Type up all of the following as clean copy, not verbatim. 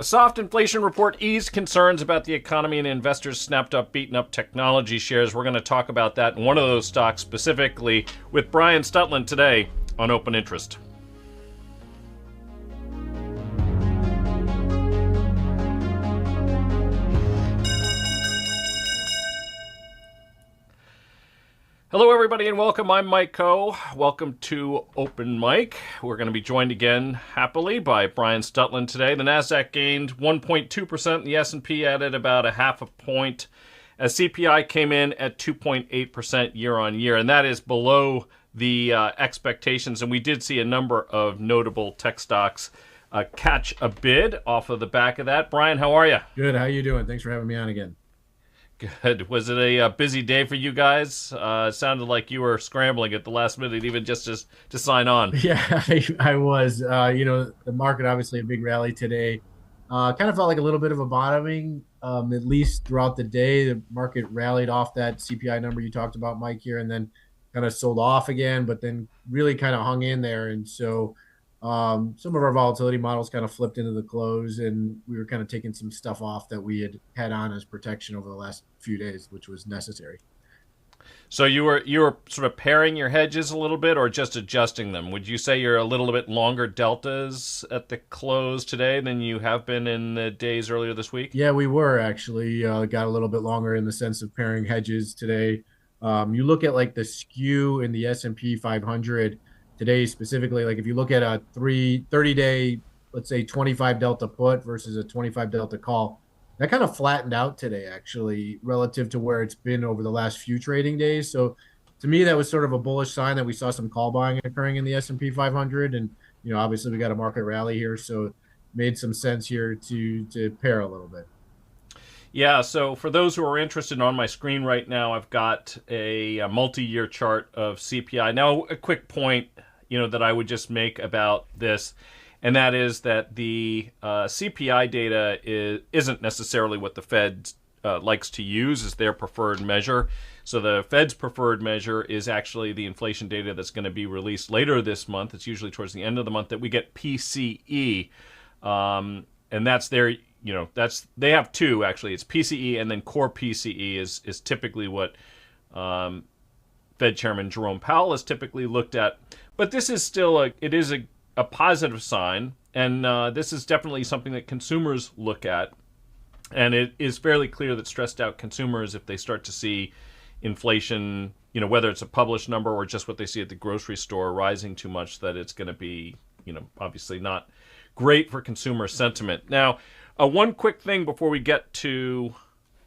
A soft inflation report eased concerns about the economy, and investors snapped up beaten up technology shares. We're going to talk about that in one of those stocks specifically with Brian Stutland today on Open Interest. Hello, everybody, and welcome. I'm Mike Coe. Welcome to Open Mic. We're going to be joined again, happily, by Brian Stutland today. The Nasdaq gained 1.2%. The S&P added about a half a point, as CPI came in at 2.8% year on year, and that is below the expectations. And we did see a number of notable tech stocks catch a bid off of the back of that. Brian, how are you? Good. How you doing? Thanks for having me on again. Good. Was it a busy day for you guys? It sounded like you were scrambling at the last minute, even just to sign on. Yeah, I was. The market obviously a big rally today. Kind of felt like a little bit of a bottoming, at least throughout the day. The market rallied off that CPI number you talked about, Mike, here, and then kind of sold off again, but then really kind of hung in there. And so some of our volatility models kind of flipped into the close, and we were kind of taking some stuff off that we had on as protection over the last few days, which was necessary. So you were sort of pairing your hedges a little bit, or just adjusting them? Would you say you're a little bit longer deltas at the close today than you have been in the days earlier this week? Yeah, we were actually got a little bit longer in the sense of pairing hedges today. You look at like the skew in the S&P 500 today specifically, like if you look at a 30-day, let's say 25 delta put versus a 25 delta call, that kind of flattened out today actually relative to where it's been over the last few trading days. So to me, that was sort of a bullish sign that we saw some call buying occurring in the S&P 500. And, obviously we got a market rally here, so it made some sense here to pair a little bit. Yeah, so for those who are interested, on my screen right now, I've got a multi-year chart of CPI. Now, a quick point, that I would just make about this, and that is that the CPI data isn't necessarily what the Fed likes to use as their preferred measure. So the Fed's preferred measure is actually the inflation data that's going to be released later this month. It's usually towards the end of the month that we get PCE, and that's their, they have two actually. It's PCE, and then core PCE is typically what Fed Chairman Jerome Powell has typically looked at. But this is still a positive sign, and this is definitely something that consumers look at. And it is fairly clear that stressed out consumers, if they start to see inflation, whether it's a published number or just what they see at the grocery store rising too much, that it's going to be, obviously not great for consumer sentiment. Now, one quick thing before we get to,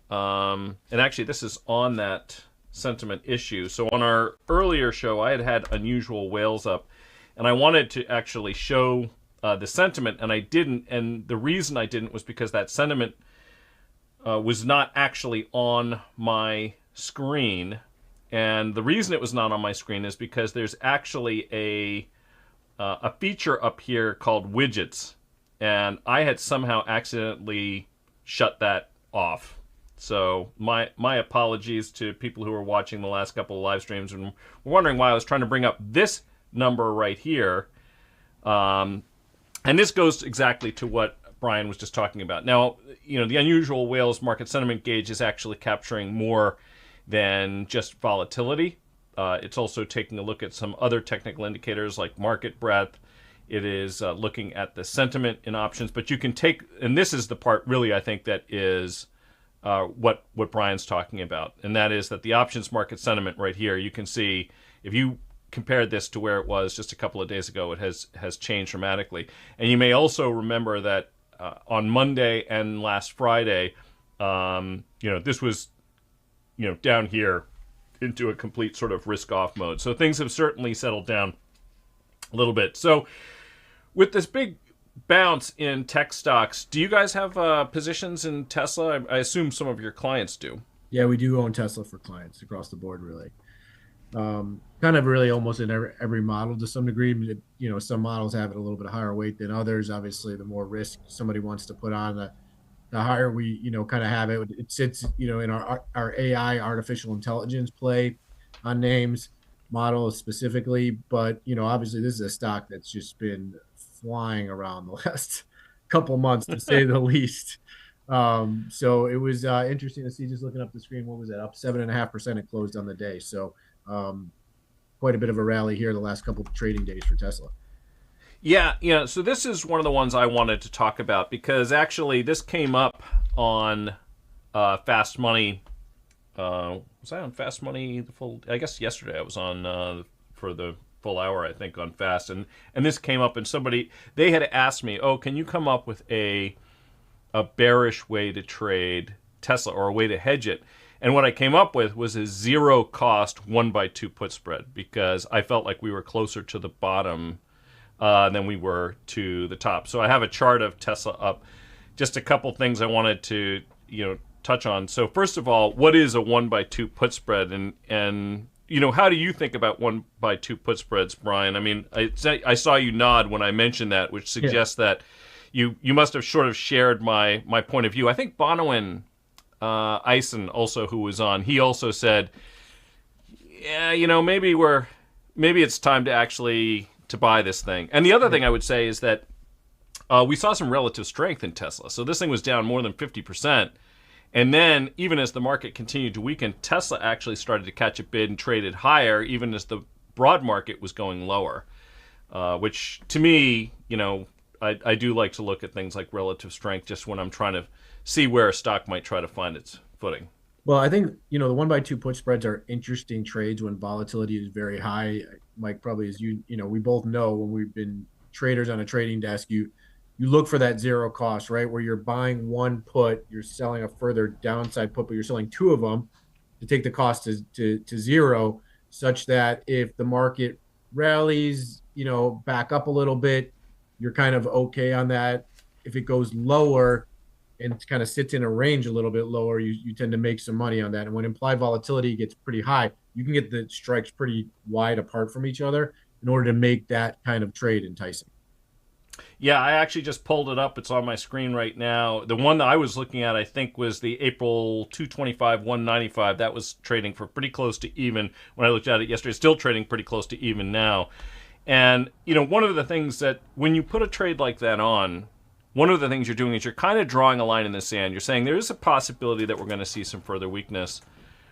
and actually this is on that sentiment issue. So on our earlier show, I had unusual whales up, and I wanted to actually show the sentiment, and I didn't. And the reason I didn't was because that sentiment was not actually on my screen. And the reason it was not on my screen is because there's actually a feature up here called widgets, and I had somehow accidentally shut that off. So my apologies to people who were watching the last couple of live streams and were wondering why I was trying to bring up this number right here. And this goes exactly to what Brian was just talking about. Now, the unusual whales market sentiment gauge is actually capturing more than just volatility. It's also taking a look at some other technical indicators like market breadth. It is looking at the sentiment in options. But you can take, and this is the part really I think that is what Brian's talking about, and that is that the options market sentiment right here, you can see if you compared this to where it was just a couple of days ago, it has changed dramatically. And you may also remember that on Monday and last Friday, this was down here into a complete sort of risk-off mode. So things have certainly settled down a little bit. So with this big bounce in tech stocks, do you guys have positions in Tesla? I assume some of your clients do. Yeah, we do own Tesla for clients across the board, really. Kind of really almost in every model to some degree. Some models have it a little bit higher weight than others. Obviously, the more risk somebody wants to put on, the higher we, kind of have it. It sits, in our AI, artificial intelligence play on names, models specifically. But, obviously this is a stock that's just been flying around the last couple months to say the least. So it was interesting to see, just looking up the screen. What was that? Up 7.5%. It closed on the day. So quite a bit of a rally here the last couple of trading days for Tesla. Yeah, yeah. So this is one of the ones I wanted to talk about because actually this came up on Fast Money. Was I on Fast Money the full? I guess yesterday I was on for the full hour, I think, on Fast, and this came up, and they had asked me, oh, can you come up with a bearish way to trade Tesla or a way to hedge it? And what I came up with was a zero cost 1x2 put spread because I felt like we were closer to the bottom than we were to the top. So I have a chart of Tesla up. Just a couple things I wanted to touch on. So first of all, what is a 1x2 put spread, and how do you think about 1x2 put spreads, Brian? I mean, I saw you nod when I mentioned that, which suggests that you must have sort of shared my point of view. I think Bonawyn Eisen also, who was on, he also said, yeah, maybe it's time to actually to buy this thing. And the other thing I would say is that we saw some relative strength in Tesla. So this thing was down more than 50%. And then, even as the market continued to weaken, Tesla actually started to catch a bid and traded higher, even as the broad market was going lower. Which, to me, I do like to look at things like relative strength just when I'm trying to see where a stock might try to find its footing. Well, I think, the 1x2 put spreads are interesting trades when volatility is very high. Mike, probably as we both know, when we've been traders on a trading desk, you look for that zero cost, right? Where you're buying one put, you're selling a further downside put, but you're selling two of them to take the cost to zero, such that if the market rallies, back up a little bit, you're kind of okay on that. If it goes lower and kind of sits in a range a little bit lower, you tend to make some money on that. And when implied volatility gets pretty high, you can get the strikes pretty wide apart from each other in order to make that kind of trade enticing. Yeah, I actually just pulled it up. It's on my screen right now. The one that I was looking at, I think, was the April 225 195. That was trading for pretty close to even when I looked at it yesterday. It's still trading pretty close to even now. And, one of the things that when you put a trade like that on, one of the things you're doing is you're kind of drawing a line in the sand. You're saying there is a possibility that we're going to see some further weakness.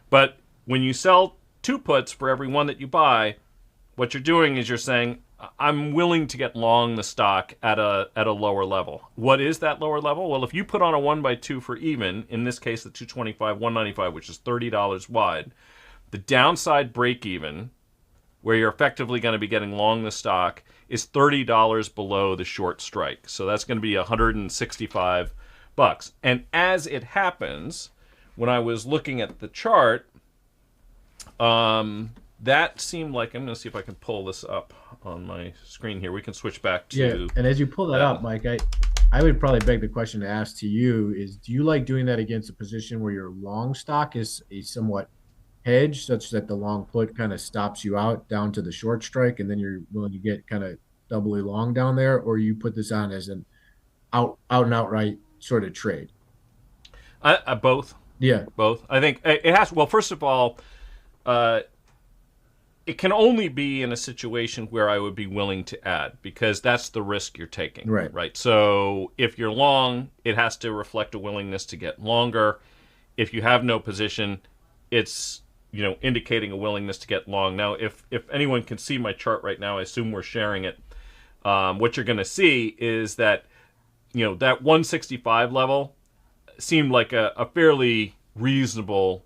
But when you sell two puts for every one that you buy, what you're doing is you're saying, I'm willing to get long the stock at a lower level. What is that lower level? Well, if you put on a 1x2 for even, in this case the 225 195, which is $30 wide, the downside break even, where you're effectively going to be getting long the stock, is $30 below the short strike. So that's going to be $165. And as it happens, when I was looking at the chart, that seemed like, I'm going to see if I can pull this up on my screen here. We can switch back to... Yeah, and as you pull that up, Mike, I would probably beg the question to ask to you is, do you like doing that against a position where your long stock is a somewhat hedged, such that the long put kind of stops you out down to the short strike, and then you're willing to get kind of doubly long down there, or you put this on as an out and outright sort of trade? Both. Yeah. Both. I think it has... Well, first of all... it can only be in a situation where I would be willing to add, because that's the risk you're taking. Right. So if you're long, it has to reflect a willingness to get longer. If you have no position, it's indicating a willingness to get long. Now, if anyone can see my chart right now, I assume we're sharing it. What you're going to see is that that 165 level seemed like a fairly reasonable.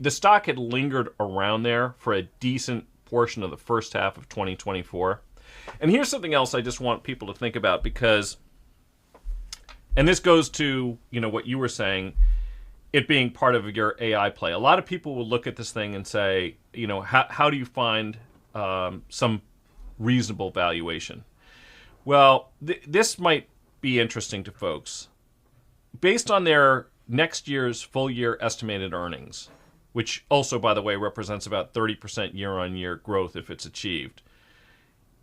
The stock had lingered around there for a decent portion of the first half of 2024. And here's something else I just want people to think about, because, and this goes to, what you were saying, it being part of your AI play. A lot of people will look at this thing and say, how do you find some reasonable valuation? Well, this might be interesting to folks. Based on their next year's full year estimated earnings, which also, by the way, represents about 30% year-on-year growth if it's achieved.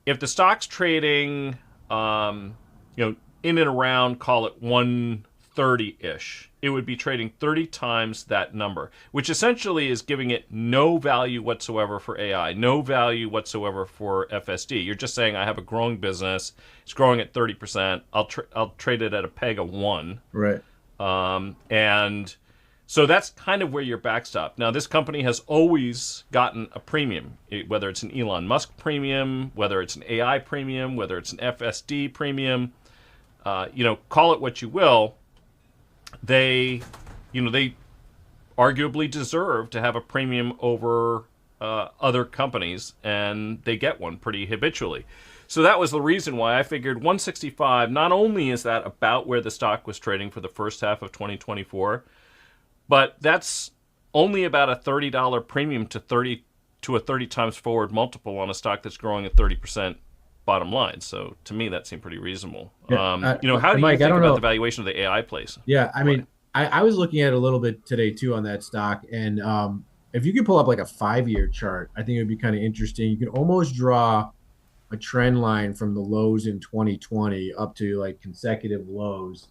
If the stock's trading, in and around, call it 130 30-ish. It would be trading 30 times that number, which essentially is giving it no value whatsoever for AI, no value whatsoever for FSD. You're just saying, I have a growing business. It's growing at 30%. I'll trade it at a peg of 1. Right. And so that's kind of where you're backstop. Now, this company has always gotten a premium, whether it's an Elon Musk premium, whether it's an AI premium, whether it's an FSD premium. Call it what you will. They arguably deserve to have a premium over other companies, and they get one pretty habitually. So that was the reason why I figured 165, not only is that about where the stock was trading for the first half of 2024, but that's only about a $30 premium to a 30 times forward multiple on a stock that's growing at 30% bottom line. So to me, that seemed pretty reasonable. Yeah, how do Mike, you think about the valuation of the AI plays? Yeah, I mean, I was looking at it a little bit today too on that stock, and if you could pull up like a 5-year chart, I think it would be kind of interesting. You can almost draw a trend line from the lows in 2020 up to like consecutive lows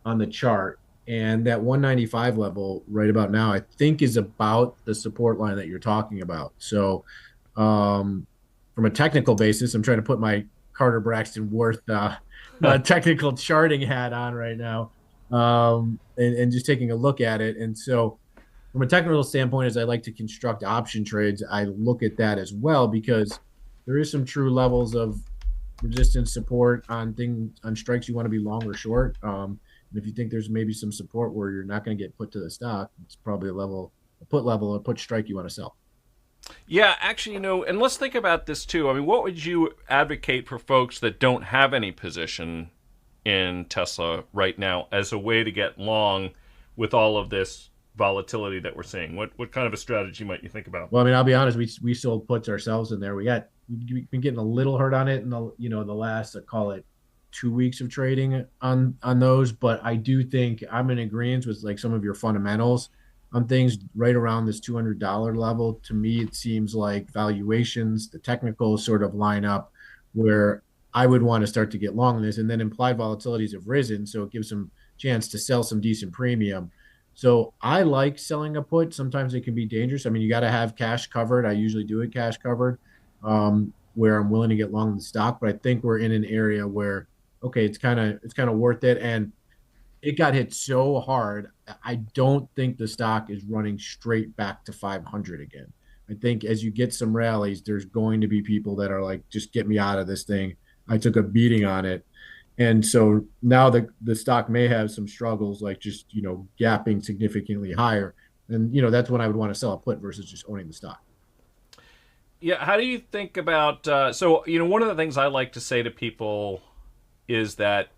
on the chart. And that 195 level right about now, I think, is about the support line that you're talking about. So from a technical basis, I'm trying to put my Carter Braxton Worth technical charting hat on right now, and just taking a look at it. And so from a technical standpoint, as I like to construct option trades, I look at that as well, because there is some true levels of resistance support on strikes you want to be long or short. And if you think there's maybe some support where you're not going to get put to the stock, it's probably a put strike you want to sell. Yeah, actually, and let's think about this too. I mean, what would you advocate for folks that don't have any position in Tesla right now as a way to get long with all of this volatility that we're seeing? What kind of a strategy might you think about? Well, I mean, I'll be honest, we sold puts ourselves in there. We've been getting a little hurt on it in the last, I call it, 2 weeks of trading on those. But I do think I'm in agreement with like some of your fundamentals on things right around this $200 level. To me, it seems like valuations, the technicals sort of line up where I would want to start to get long this, and then implied volatilities have risen, so it gives some chance to sell some decent premium. So I like selling a put. Sometimes it can be dangerous. I mean, you got to have cash covered. I usually do it cash covered, where I'm willing to get long the stock. But I think we're in an area where, okay, it's kind of worth it. And it got hit so hard. I don't think the stock is running straight back to 500 again. I think as you get some rallies, there's going to be people that are like, just get me out of this thing. I took a beating on it. And so now the stock may have some struggles, like just, gapping significantly higher. And, that's when I would want to sell a put versus just owning the stock. Yeah. How do you think about, one of the things I like to say to people is that,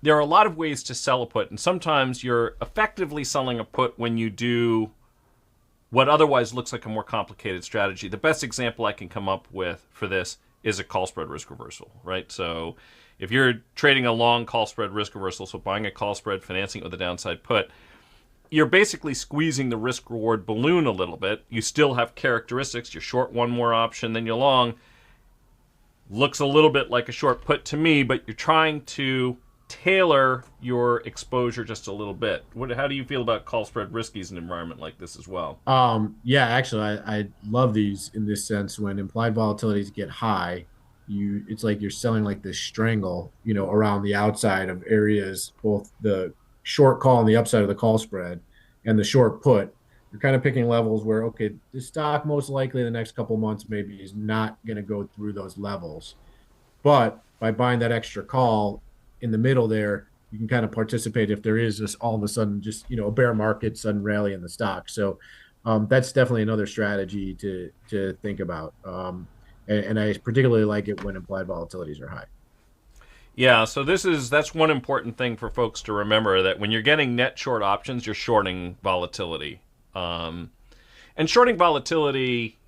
there are a lot of ways to sell a put, and sometimes you're effectively selling a put when you do what otherwise looks like a more complicated strategy. The best example I can come up with for this is a call spread risk reversal, right? So if you're trading a long call spread risk reversal, so buying a call spread, financing it with a downside put, you're basically squeezing the risk reward balloon a little bit. You still have characteristics. You're short one more option than you're long. Looks a little bit like a short put to me, but you're trying to tailor your exposure just a little bit. How do you feel about call spread riskies in an environment like this as well? Yeah, actually, I love these in this sense. When implied volatilities get high, it's like you're selling like this strangle, around the outside of areas, both the short call and the upside of the call spread and the short put. You're kind of picking levels where, okay, the stock most likely in the next couple of months maybe is not going to go through those levels. But by buying that extra call in the middle there, you can kind of participate if there is just all of a sudden just, a bear market, sudden rally in the stock. So that's definitely another strategy to think about. And I particularly like it when implied volatilities are high. Yeah, so that's one important thing for folks to remember, that when you're getting net short options, you're shorting volatility. And shorting volatility,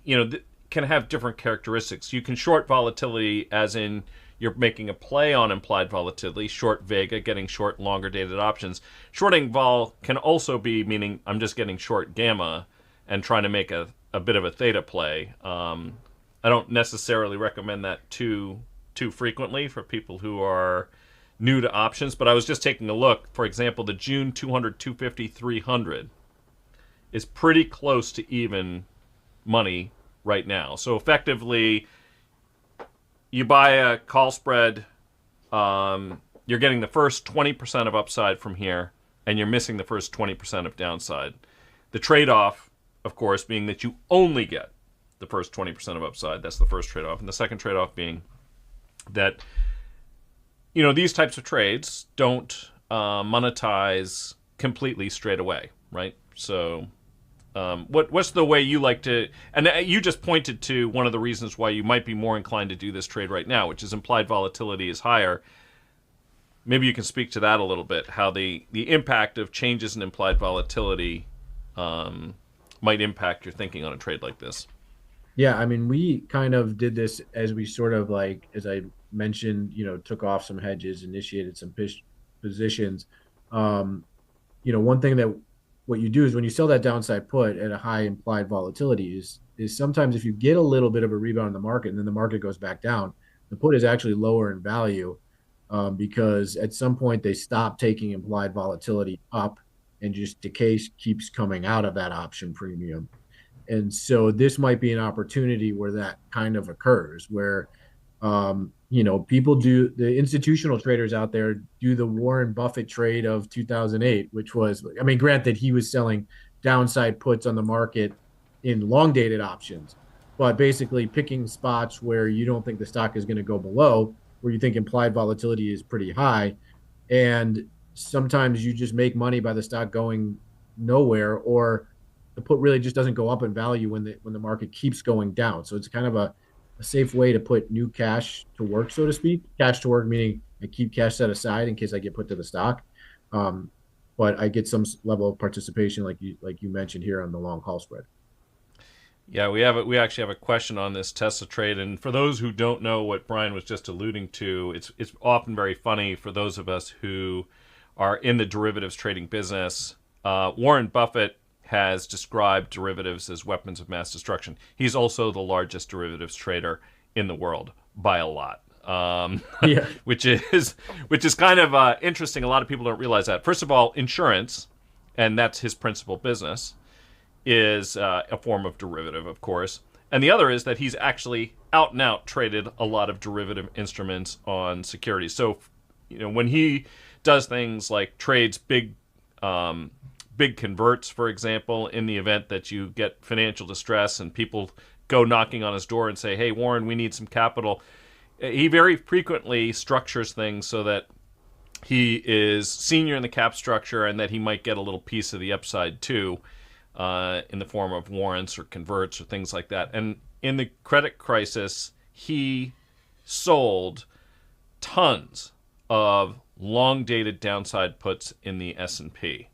can have different characteristics. You can short volatility as in you're making a play on implied volatility, short Vega, getting short longer dated options. Shorting vol can also be meaning I'm just getting short gamma and trying to make a bit of a theta play. I don't necessarily recommend that too frequently for people who are new to options, but I was just taking a look. For example, the June 200, 250, 300 is pretty close to even money right now. So effectively, you buy a call spread, you're getting the first 20% of upside from here, and you're missing the first 20% of downside. The trade-off, of course, being that you only get the first 20% of upside. That's the first trade-off. And the second trade-off being that, these types of trades don't monetize completely straight away, right? So what's the way you like to... And you just pointed to one of the reasons why you might be more inclined to do this trade right now, which is implied volatility is higher. Maybe you can speak to that a little bit, how the impact of changes in implied volatility might impact your thinking on a trade like this. Yeah, I mean, we kind of did this as we sort of as I mentioned, took off some hedges, initiated some positions. One thing that what you do is when you sell that downside put at a high implied volatility is sometimes if you get a little bit of a rebound in the market and then the market goes back down, the put is actually lower in value because at some point they stop taking implied volatility up and just decay keeps coming out of that option premium. And so this might be an opportunity where that kind of occurs, where, people the institutional traders out there do the Warren Buffett trade of 2008, which was, granted, he was selling downside puts on the market in long dated options, but basically picking spots where you don't think the stock is going to go below, where you think implied volatility is pretty high. And sometimes you just make money by the stock going nowhere, or the put really just doesn't go up in value when the market keeps going down. So it's kind of a safe way to put new cash to work, so to speak. Cash to work meaning I keep cash set aside in case I get put to the stock, but I get some level of participation, like you mentioned here on the long call spread. Yeah, we actually have a question on this Tesla trade, and for those who don't know what Brian was just alluding to, it's often very funny for those of us who are in the derivatives trading business. Warren Buffett has described derivatives as weapons of mass destruction. He's also the largest derivatives trader in the world by a lot, yeah. which is kind of interesting. A lot of people don't realize that. First of all, insurance, and that's his principal business, is a form of derivative, of course. And the other is that he's actually out and out traded a lot of derivative instruments on securities. So, when he does things like trades big converts, for example, in the event that you get financial distress and people go knocking on his door and say, hey, Warren, we need some capital. He very frequently structures things so that he is senior in the cap structure and that he might get a little piece of the upside too, in the form of warrants or converts or things like that. And in the credit crisis, he sold tons of long-dated downside puts in the S&P.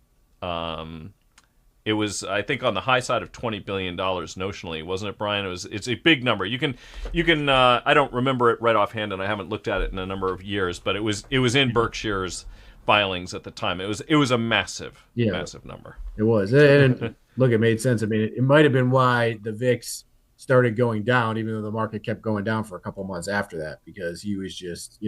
It was, I think, on the high side of $20 billion notionally, wasn't it, Brian? It's a big number. You can. I don't remember it right offhand, and I haven't looked at it in a number of years, but it was in Berkshire's filings at the time. It was a massive number. It was, and look, it made sense. It might have been why the VIX started going down, even though the market kept going down for a couple months after that, because he was just,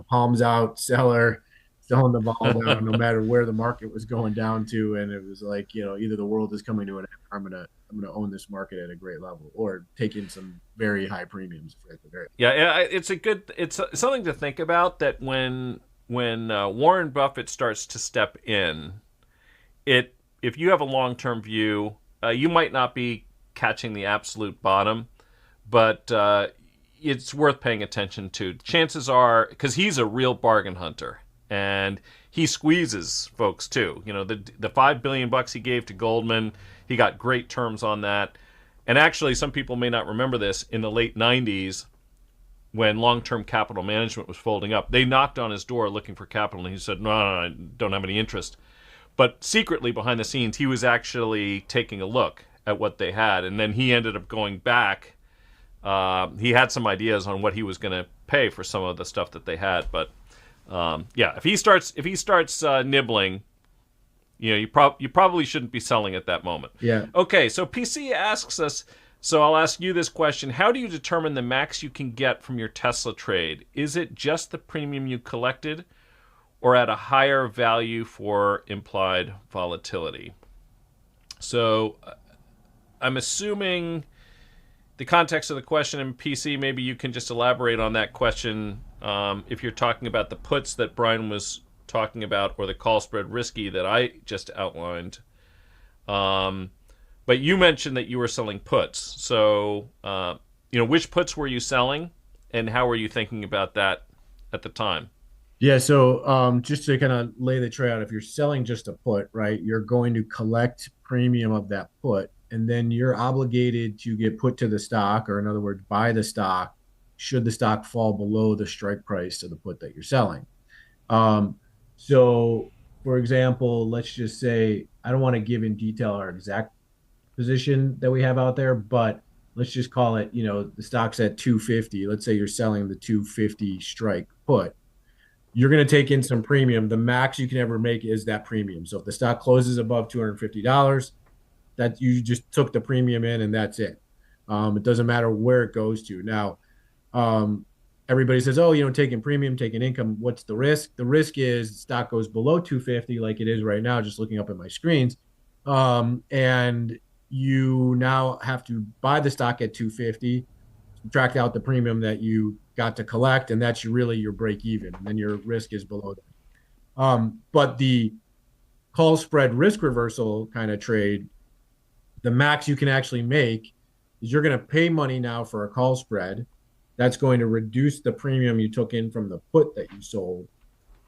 palms out, seller, selling the ball down no matter where the market was going down to. And it was like, either the world is coming to an end, or I'm gonna own this market at a great level, or take in some very high premiums at the very. Yeah, it's something to think about, that when Warren Buffett starts to step in, if you have a long-term view, you might not be catching the absolute bottom, but it's worth paying attention to. Chances are, because he's a real bargain hunter, and he squeezes folks too. The $5 billion he gave to Goldman, he got great terms on that. And actually, some people may not remember this, in the late 90s, when long-term capital management was folding up, they knocked on his door looking for capital, and he said, no, I don't have any interest. But secretly, behind the scenes, he was actually taking a look at what they had, and then he ended up going back. He had some ideas on what he was going to pay for some of the stuff that they had, but if he starts nibbling, you probably shouldn't be selling at that moment. Yeah. Okay, so PC asks us, So I'll ask you this question. How do you determine the max you can get from your Tesla trade? Is it just the premium you collected or at a higher value for implied volatility? So I'm assuming the context of the question in PC, maybe you can just elaborate on that question if you're talking about the puts that Brian was talking about or the call spread risky that I just outlined. But you mentioned that you were selling puts. So, which puts were you selling and how were you thinking about that at the time? Yeah, so just to kind of lay the tray out, if you're selling just a put, right, you're going to collect premium of that put, and then you're obligated to get put to the stock, or in other words, buy the stock, should the stock fall below the strike price of the put that you're selling. So, for example, let's just say, I don't want to give in detail our exact position that we have out there, but let's just call it, the stock's at 250. Let's say you're selling the 250 strike put. You're going to take in some premium. The max you can ever make is that premium. So if the stock closes above $250, that you just took the premium in and that's it. It doesn't matter where it goes to. Now, everybody says, oh, taking premium, taking income, what's the risk? The risk is the stock goes below 250 like it is right now, just looking up at my screens. And you now have to buy the stock at 250, subtract out the premium that you got to collect, and that's really your break even, and then your risk is below that. But the call spread risk reversal kind of trade, the max you can actually make is you're going to pay money now for a call spread. That's going to reduce the premium you took in from the put that you sold.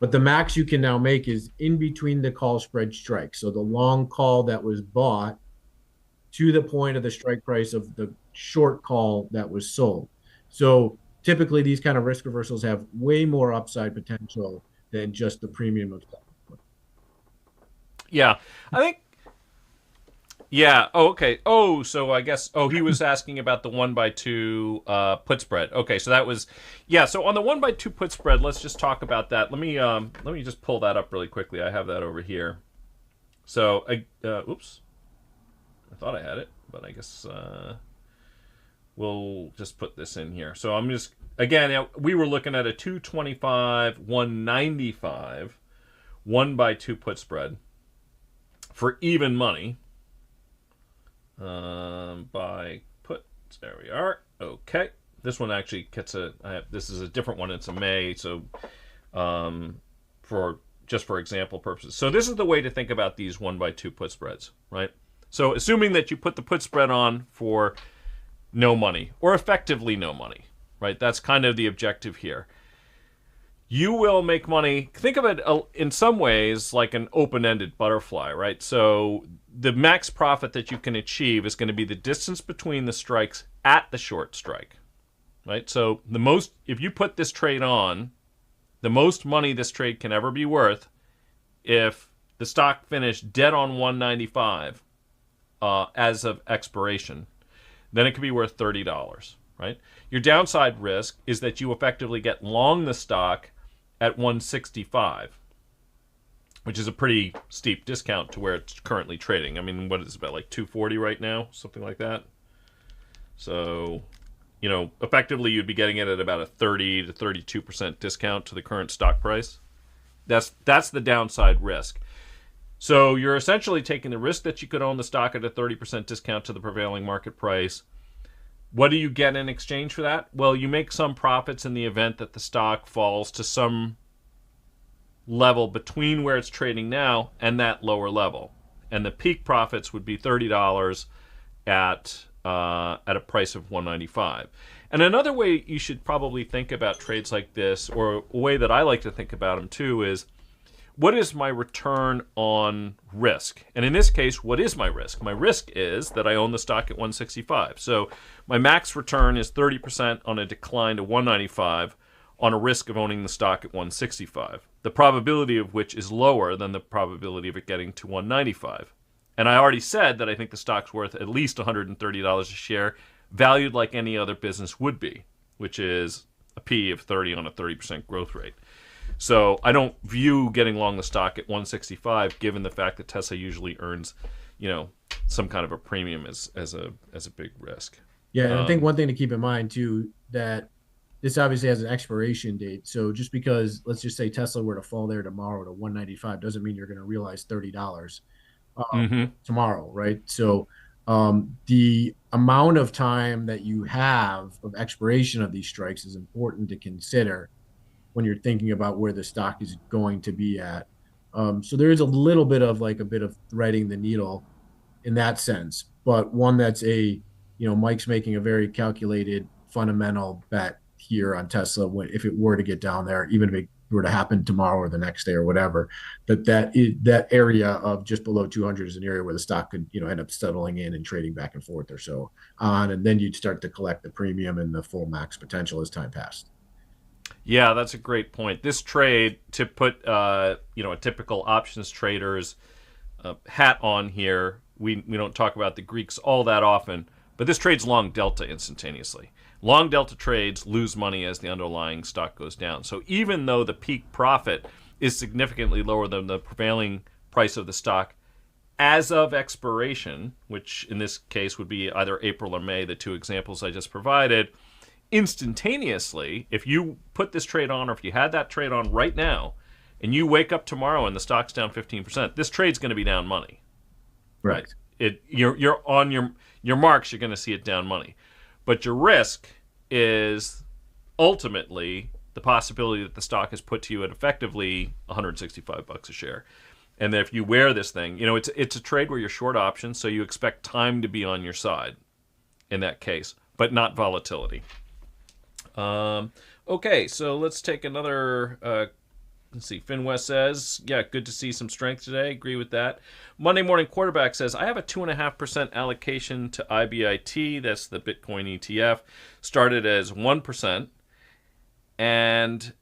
But the max you can now make is in between the call spread strike. So the long call that was bought to the point of the strike price of the short call that was sold. So typically these kind of risk reversals have way more upside potential than just the premium of stock. Yeah, I think. Yeah. Oh, okay. Oh, so I guess. Oh, he was asking about the 1x2 put spread. Okay, so that was. Yeah. So on the 1x2 put spread, let's just talk about that. Let me just pull that up really quickly. I have that over here. So, oops. I thought I had it, but I guess we'll just put this in here. So I'm just, again, we were looking at a 225, 195, 1x2 put spread for even money. By put, there we are. Okay. This one actually gets this is a different one. It's a May. So for example purposes. So this is the way to think about these 1x2 put spreads, right? So assuming that you put the put spread on for no money, or effectively no money, right? That's kind of the objective here. You will make money. Think of it in some ways like an open-ended butterfly, right? So the max profit that you can achieve is going to be the distance between the strikes at the short strike, right? So if you put this trade on, the most money this trade can ever be worth if the stock finished dead on 195 as of expiration, then it could be worth $30, right? Your downside risk is that you effectively get long the stock at 165, which is a pretty steep discount to where it's currently trading. I mean, what is it, about like 240 right now, something like that? So, effectively you'd be getting it at about a 30 to 32% discount to the current stock price. That's the downside risk. So you're essentially taking the risk that you could own the stock at a 30% discount to the prevailing market price. What do you get in exchange for that? Well, you make some profits in the event that the stock falls to some level between where it's trading now and that lower level. And the peak profits would be $30 at a price of $195. And another way you should probably think about trades like this, or a way that I like to think about them too, is what is my return on risk? And in this case, what is my risk? My risk is that I own the stock at 165. So my max return is 30% on a decline to 195 on a risk of owning the stock at 165, the probability of which is lower than the probability of it getting to 195. And I already said that I think the stock's worth at least $130 a share, valued like any other business would be, which is a P of 30 on a 30% growth rate. So I don't view getting long the stock at 165, given the fact that Tesla usually earns, some kind of a premium as a big risk. Yeah, and I think one thing to keep in mind too, that this obviously has an expiration date. So just because, let's just say Tesla were to fall there tomorrow to 195, doesn't mean you're going to realize $30 tomorrow, right? So the amount of time that you have of expiration of these strikes is important to consider when you're thinking about where the stock is going to be at. So there is a little bit of like a bit of threading the needle in that sense, but one that's Mike's making a very calculated fundamental bet here on Tesla. If it were to get down there, even if it were to happen tomorrow or the next day or whatever, that area of just below 200 is an area where the stock could end up settling in and trading back and forth or so on, and then you'd start to collect the premium and the full max potential as time passed. Yeah, that's a great point. This trade, to put a typical options trader's hat on here, we don't talk about the Greeks all that often, but this trade's long delta instantaneously. Long delta trades lose money as the underlying stock goes down. So even though the peak profit is significantly lower than the prevailing price of the stock as of expiration, which in this case would be either April or May, the two examples I just provided, instantaneously, if you put this trade on, or if you had that trade on right now, and you wake up tomorrow and the stock's down 15%, this trade's going to be down money. Right. You're on your marks, you're going to see it down money. But your risk is ultimately the possibility that the stock is put to you at effectively $165 a share. And if you wear this thing, it's a trade where you're short options, so you expect time to be on your side in that case, but not volatility. Okay, so let's take another. Let's see. FinWest says, yeah, good to see some strength today. Agree with that. Monday Morning Quarterback says, I have a 2.5% allocation to IBIT. That's the Bitcoin ETF. Started as 1% and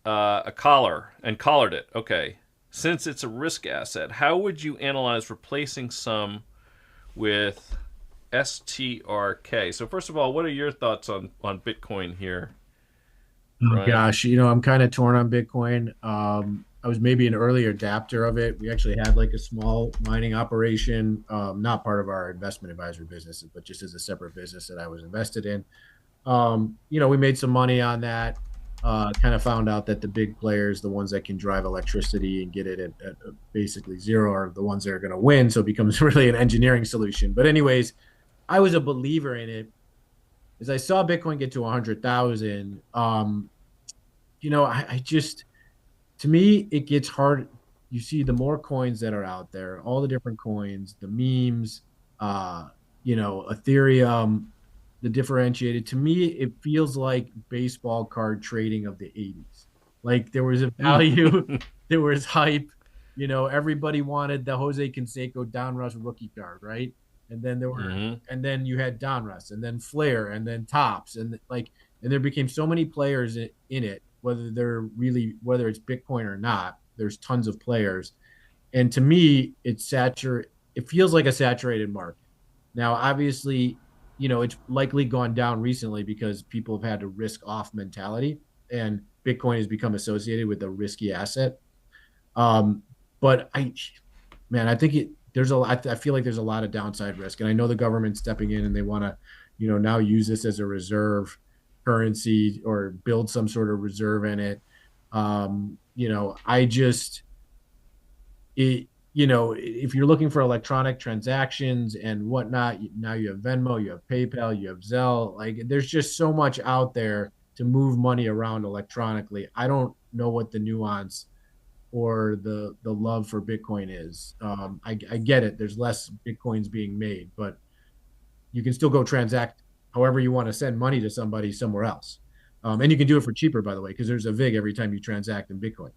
collared it. Okay. Since it's a risk asset, how would you analyze replacing some with STRK? So first of all, what are your thoughts on Bitcoin here? Oh, gosh, I'm kind of torn on Bitcoin. I was maybe an early adapter of it. We actually had like a small mining operation, not part of our investment advisory business, but just as a separate business that I was invested in. We made some money on that. Kind of found out that the big players, the ones that can drive electricity and get it at basically zero, are the ones that are going to win. So it becomes really an engineering solution. But anyways, I was a believer in it. As I saw Bitcoin get to 100,000, I just, to me, it gets hard. You see the more coins that are out there, all the different coins, the memes, Ethereum, the differentiated. To me, it feels like baseball card trading of the 80s. Like there was a value, there was hype. Everybody wanted the Jose Canseco Donruss rookie card, right? And then and then you had Donruss, and then Flair, and then Topps, and there became so many players in it. Whether it's Bitcoin or not, there's tons of players, and to me, it feels like a saturated market. Now, obviously, it's likely gone down recently because people have had a risk-off mentality, and Bitcoin has become associated with a risky asset. But I think I feel like there's a lot of downside risk, and I know the government's stepping in and they want to, now use this as a reserve currency or build some sort of reserve in it. If you're looking for electronic transactions and whatnot, now you have Venmo, you have PayPal, you have Zelle. Like there's just so much out there to move money around electronically. I don't know what the nuance or the love for Bitcoin is. I get it. There's less Bitcoins being made, but you can still go transact however you want to send money to somebody somewhere else. And you can do it for cheaper, by the way, because there's a VIG every time you transact in Bitcoin.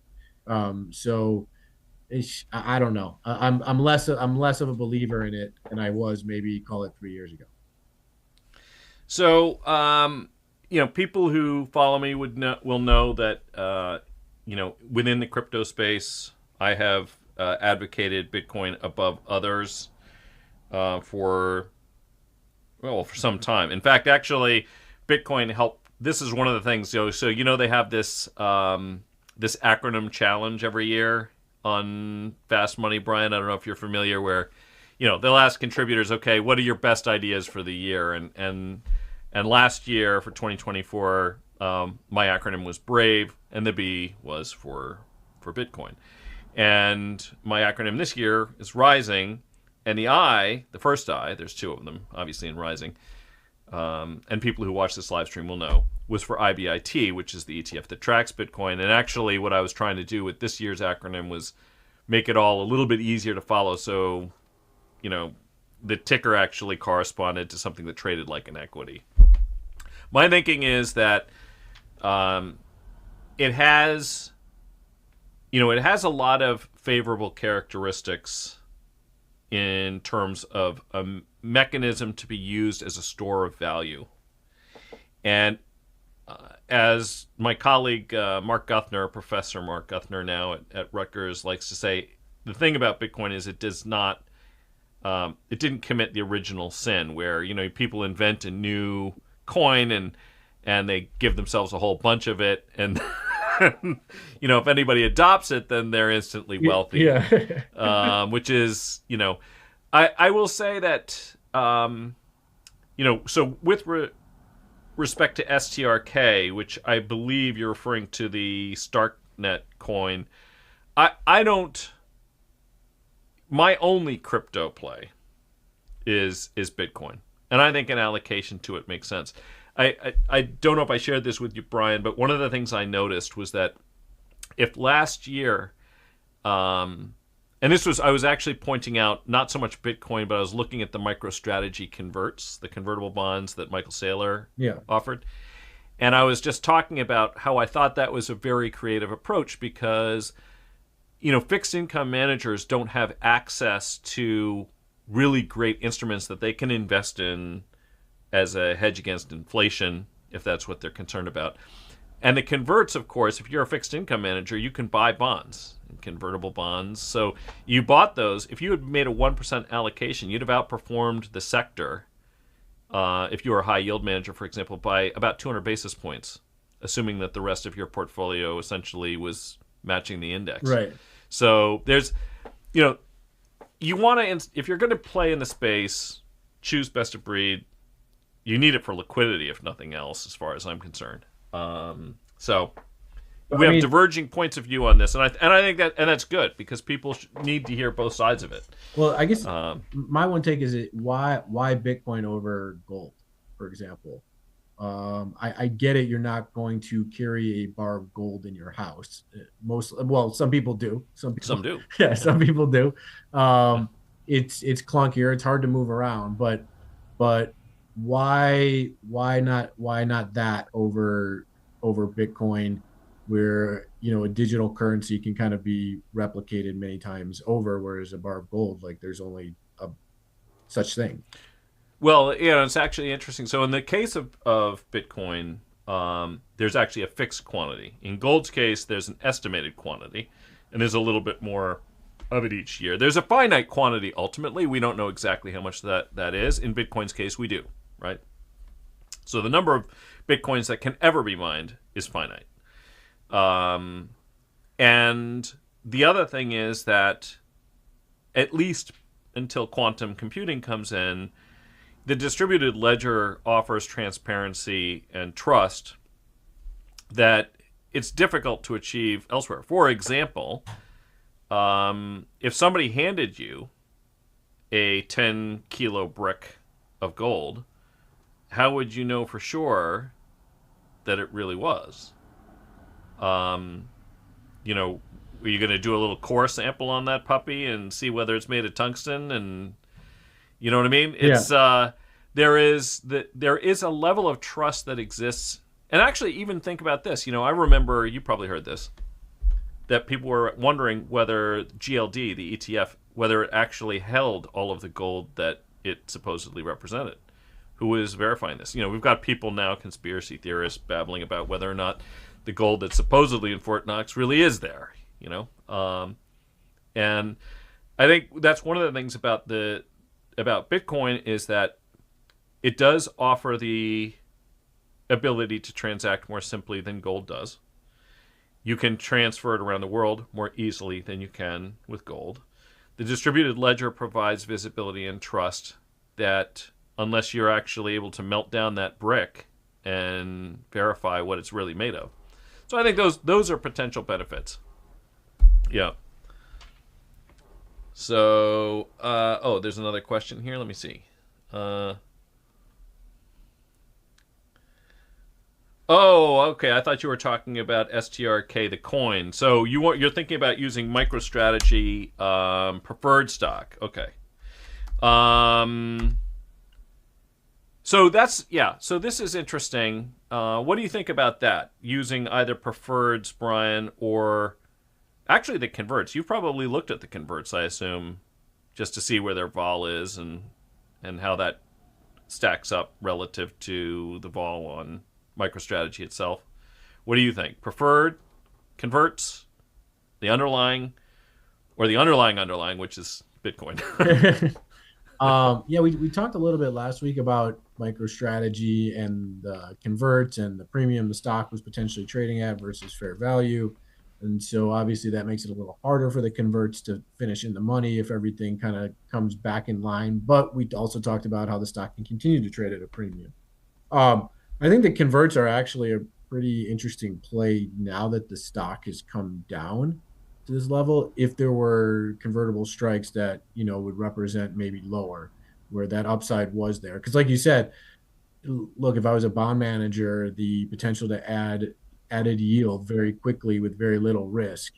I don't know. I'm less of a believer in it than I was maybe, call it, 3 years ago. So, people who follow me will know that within the crypto space, I have advocated Bitcoin above others for some time. In fact, actually, Bitcoin helped. This is one of the things. So they have this this acronym challenge every year on Fast Money, Brian. I don't know if you're familiar, where they'll ask contributors, okay, what are your best ideas for the year? And last year for 2024, my acronym was BRAVE, and the B was for Bitcoin. And my acronym this year is RISING, and the I, the first I, there's two of them, obviously, in RISING, and people who watch this live stream will know, was for IBIT, which is the ETF that tracks Bitcoin. And actually what I was trying to do with this year's acronym was make it all a little bit easier to follow, so, the ticker actually corresponded to something that traded like an equity. My thinking is that it has a lot of favorable characteristics in terms of a mechanism to be used as a store of value. And as my colleague Mark Guthner, Professor Mark Guthner now at Rutgers, likes to say, the thing about Bitcoin is it didn't commit the original sin where, people invent a new coin and they give themselves a whole bunch of it, and if anybody adopts it, then they're instantly wealthy. Yeah. Which is, I will say that, so with respect to STRK, which I believe you're referring to the STRKnet coin, I don't. My only crypto play is Bitcoin, and I think an allocation to it makes sense. I don't know if I shared this with you, Brian, but one of the things I noticed was that if last year, and I was actually pointing out not so much Bitcoin, but I was looking at the MicroStrategy converts, the convertible bonds that Michael Saylor offered. And I was just talking about how I thought that was a very creative approach because, fixed income managers don't have access to really great instruments that they can invest in as a hedge against inflation, if that's what they're concerned about. And the converts, of course, if you're a fixed income manager, you can buy bonds, convertible bonds. So you bought those. If you had made a 1% allocation, you'd have outperformed the sector, if you were a high yield manager, for example, by about 200 basis points, assuming that the rest of your portfolio essentially was matching the index. Right. So there's, you want to, if you're going to play in the space, choose best of breed. You need it for liquidity, if nothing else, as far as I'm concerned. So we have diverging points of view on this, and I think that's good because people need to hear both sides of it. Well, I guess my one take is why Bitcoin over gold, for example. I get it. You're not going to carry a bar of gold in your house. Some people do. Some do. Yeah, some people do. It's clunkier. It's hard to move around, but why not that over Bitcoin, where a digital currency can kind of be replicated many times over, whereas a bar of gold, like, there's only a such thing. Well, it's actually interesting. So in the case of Bitcoin, there's actually a fixed quantity. In gold's case, there's an estimated quantity, and there's a little bit more of it each year. There's a finite quantity ultimately. We don't know exactly how much that is. In Bitcoin's case, we do, right? So the number of Bitcoins that can ever be mined is finite. And the other thing is that, at least until quantum computing comes in, the distributed ledger offers transparency and trust that it's difficult to achieve elsewhere. For example, if somebody handed you a 10-kilo brick of gold, how would you know for sure that it really was? Are you going to do a little core sample on that puppy and see whether it's made of tungsten? And you know what I mean? It's there is a level of trust that exists. And actually, even think about this. I remember, you probably heard this, that people were wondering whether GLD, the ETF, whether it actually held all of the gold that it supposedly represented. Who is verifying this? We've got people now, conspiracy theorists, babbling about whether or not the gold that's supposedly in Fort Knox really is there. And I think that's one of the things about Bitcoin is that it does offer the ability to transact more simply than gold does. You can transfer it around the world more easily than you can with gold. The distributed ledger provides visibility and trust that unless you're actually able to melt down that brick and verify what it's really made of. So I think those are potential benefits. Yeah. So, there's another question here. Let me see. Okay. I thought you were talking about STRK, the coin. So you're thinking about using MicroStrategy preferred stock. Okay. So So this is interesting. What do you think about that? Using either preferreds, Brian, or actually the converts. You've probably looked at the converts, I assume, just to see where their vol is and how that stacks up relative to the vol on MicroStrategy itself. What do you think? Preferred, converts, the underlying, or the underlying, which is Bitcoin? Yeah, we talked a little bit last week about MicroStrategy and the converts and the premium the stock was potentially trading at versus fair value. And so obviously that makes it a little harder for the converts to finish in the money if everything kind of comes back in line. But we also talked about how the stock can continue to trade at a premium. I think the converts are actually a pretty interesting play now that the stock has come down to this level. If there were convertible strikes that, would represent maybe lower, where that upside was there. Because like you said, look, if I was a bond manager, the potential to added yield very quickly with very little risk,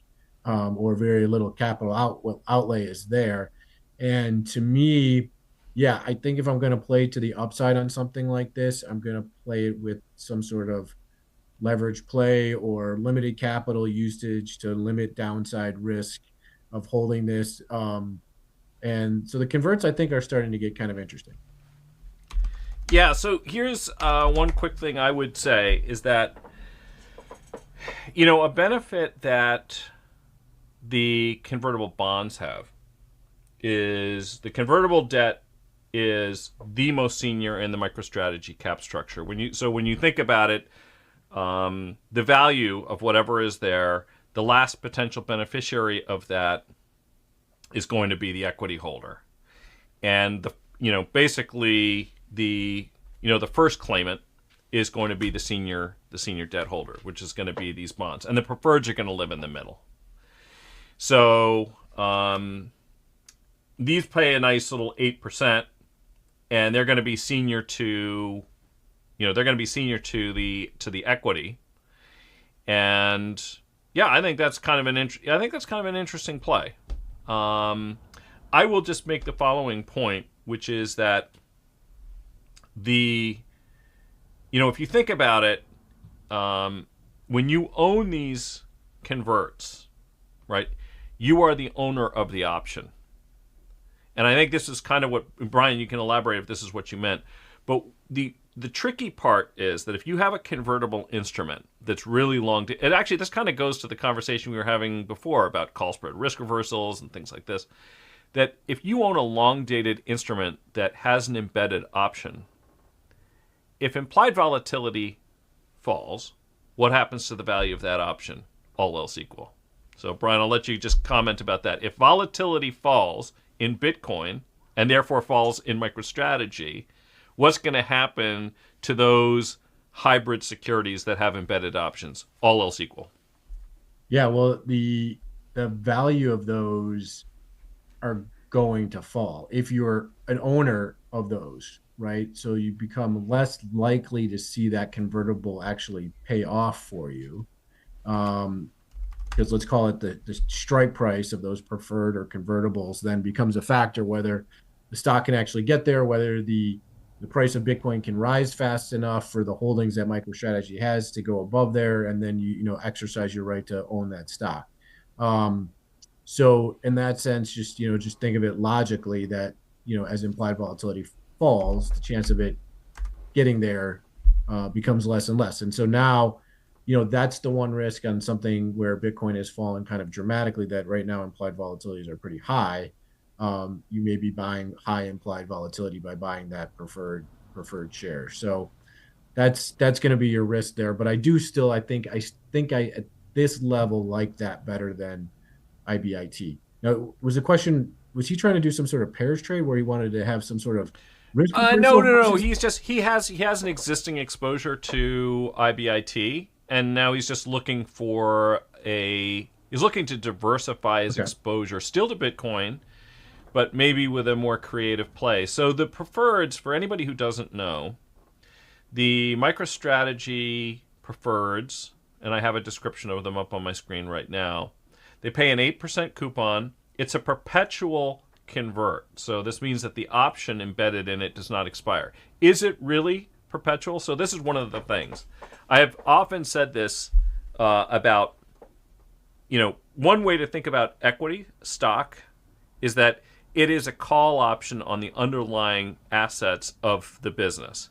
or very little capital outlay is there. And to me, yeah, I think if I'm going to play to the upside on something like this, I'm going to play it with some sort of leverage play or limited capital usage to limit downside risk of holding this. And so the converts, I think, are starting to get kind of interesting. Yeah, so here's one quick thing I would say is that, a benefit that the convertible bonds have is the convertible debt is the most senior in the MicroStrategy cap structure. When you think about it, the value of whatever is there, the last potential beneficiary of that is going to be the equity holder, and basically the first claimant is going to be the senior debt holder, which is going to be these bonds, and the preferreds are going to live in the middle. So these pay a nice little 8%, and they're going to be senior to, the equity, and yeah, I think that's kind of an interesting play. I will just make the following point, which is that if you think about it, when you own these converts, right, you are the owner of the option. And I think this is kind of what, Brian, you can elaborate if this is what you meant. But the tricky part is that if you have a convertible instrument that's really long, this kind of goes to the conversation we were having before about call spread risk reversals and things like this, that if you own a long-dated instrument that has an embedded option, if implied volatility falls, what happens to the value of that option, all else equal? So, Brian, I'll let you just comment about that. If volatility falls in Bitcoin and therefore falls in MicroStrategy, what's going to happen to those hybrid securities that have embedded options, all else equal? Yeah, well, the value of those are going to fall if you're an owner of those, right? So you become less likely to see that convertible actually pay off for you. Because let's call it the strike price of those preferred or convertibles then becomes a factor, whether the stock can actually get there, whether the price of Bitcoin can rise fast enough for the holdings that MicroStrategy has to go above there, and then you exercise your right to own that stock. So in that sense, just think of it logically that as implied volatility falls, the chance of it getting there becomes less and less. And so now, that's the one risk on something where Bitcoin has fallen kind of dramatically, that right now implied volatilities are pretty high. You may be buying high implied volatility by buying that preferred share. So that's going to be your risk there. But I think I at this level like that better than IBIT. Now, was the question was he trying to do some sort of pairs trade where he wanted to have some sort of risk No, reversal no, no. versus? He has an existing exposure to IBIT, and now he's just looking for a. He's looking to diversify his Okay. exposure, still to Bitcoin, but maybe with a more creative play. So the preferreds, for anybody who doesn't know, the MicroStrategy preferreds, and I have a description of them up on my screen right now. They pay an 8% coupon. It's a perpetual convert. So this means that the option embedded in it does not expire. Is it really perpetual? So this is one of the things. I have often said this about, one way to think about equity stock is that it is a call option on the underlying assets of the business.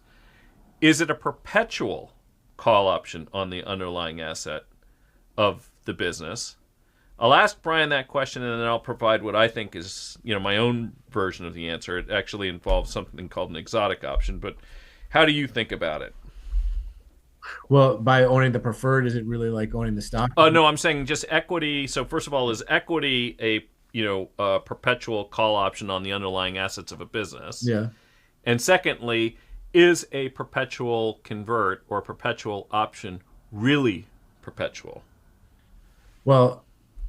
Is it a perpetual call option on the underlying asset of the business? I'll ask Brian that question, and then I'll provide what I think is, my own version of the answer. It actually involves something called an exotic option, but how do you think about it? Well, by owning the preferred, is it really like owning the stock? No, I'm saying just equity. So first of all, is equity a perpetual call option on the underlying assets of a business? Yeah. And secondly, is a perpetual convert or perpetual option really perpetual? Well,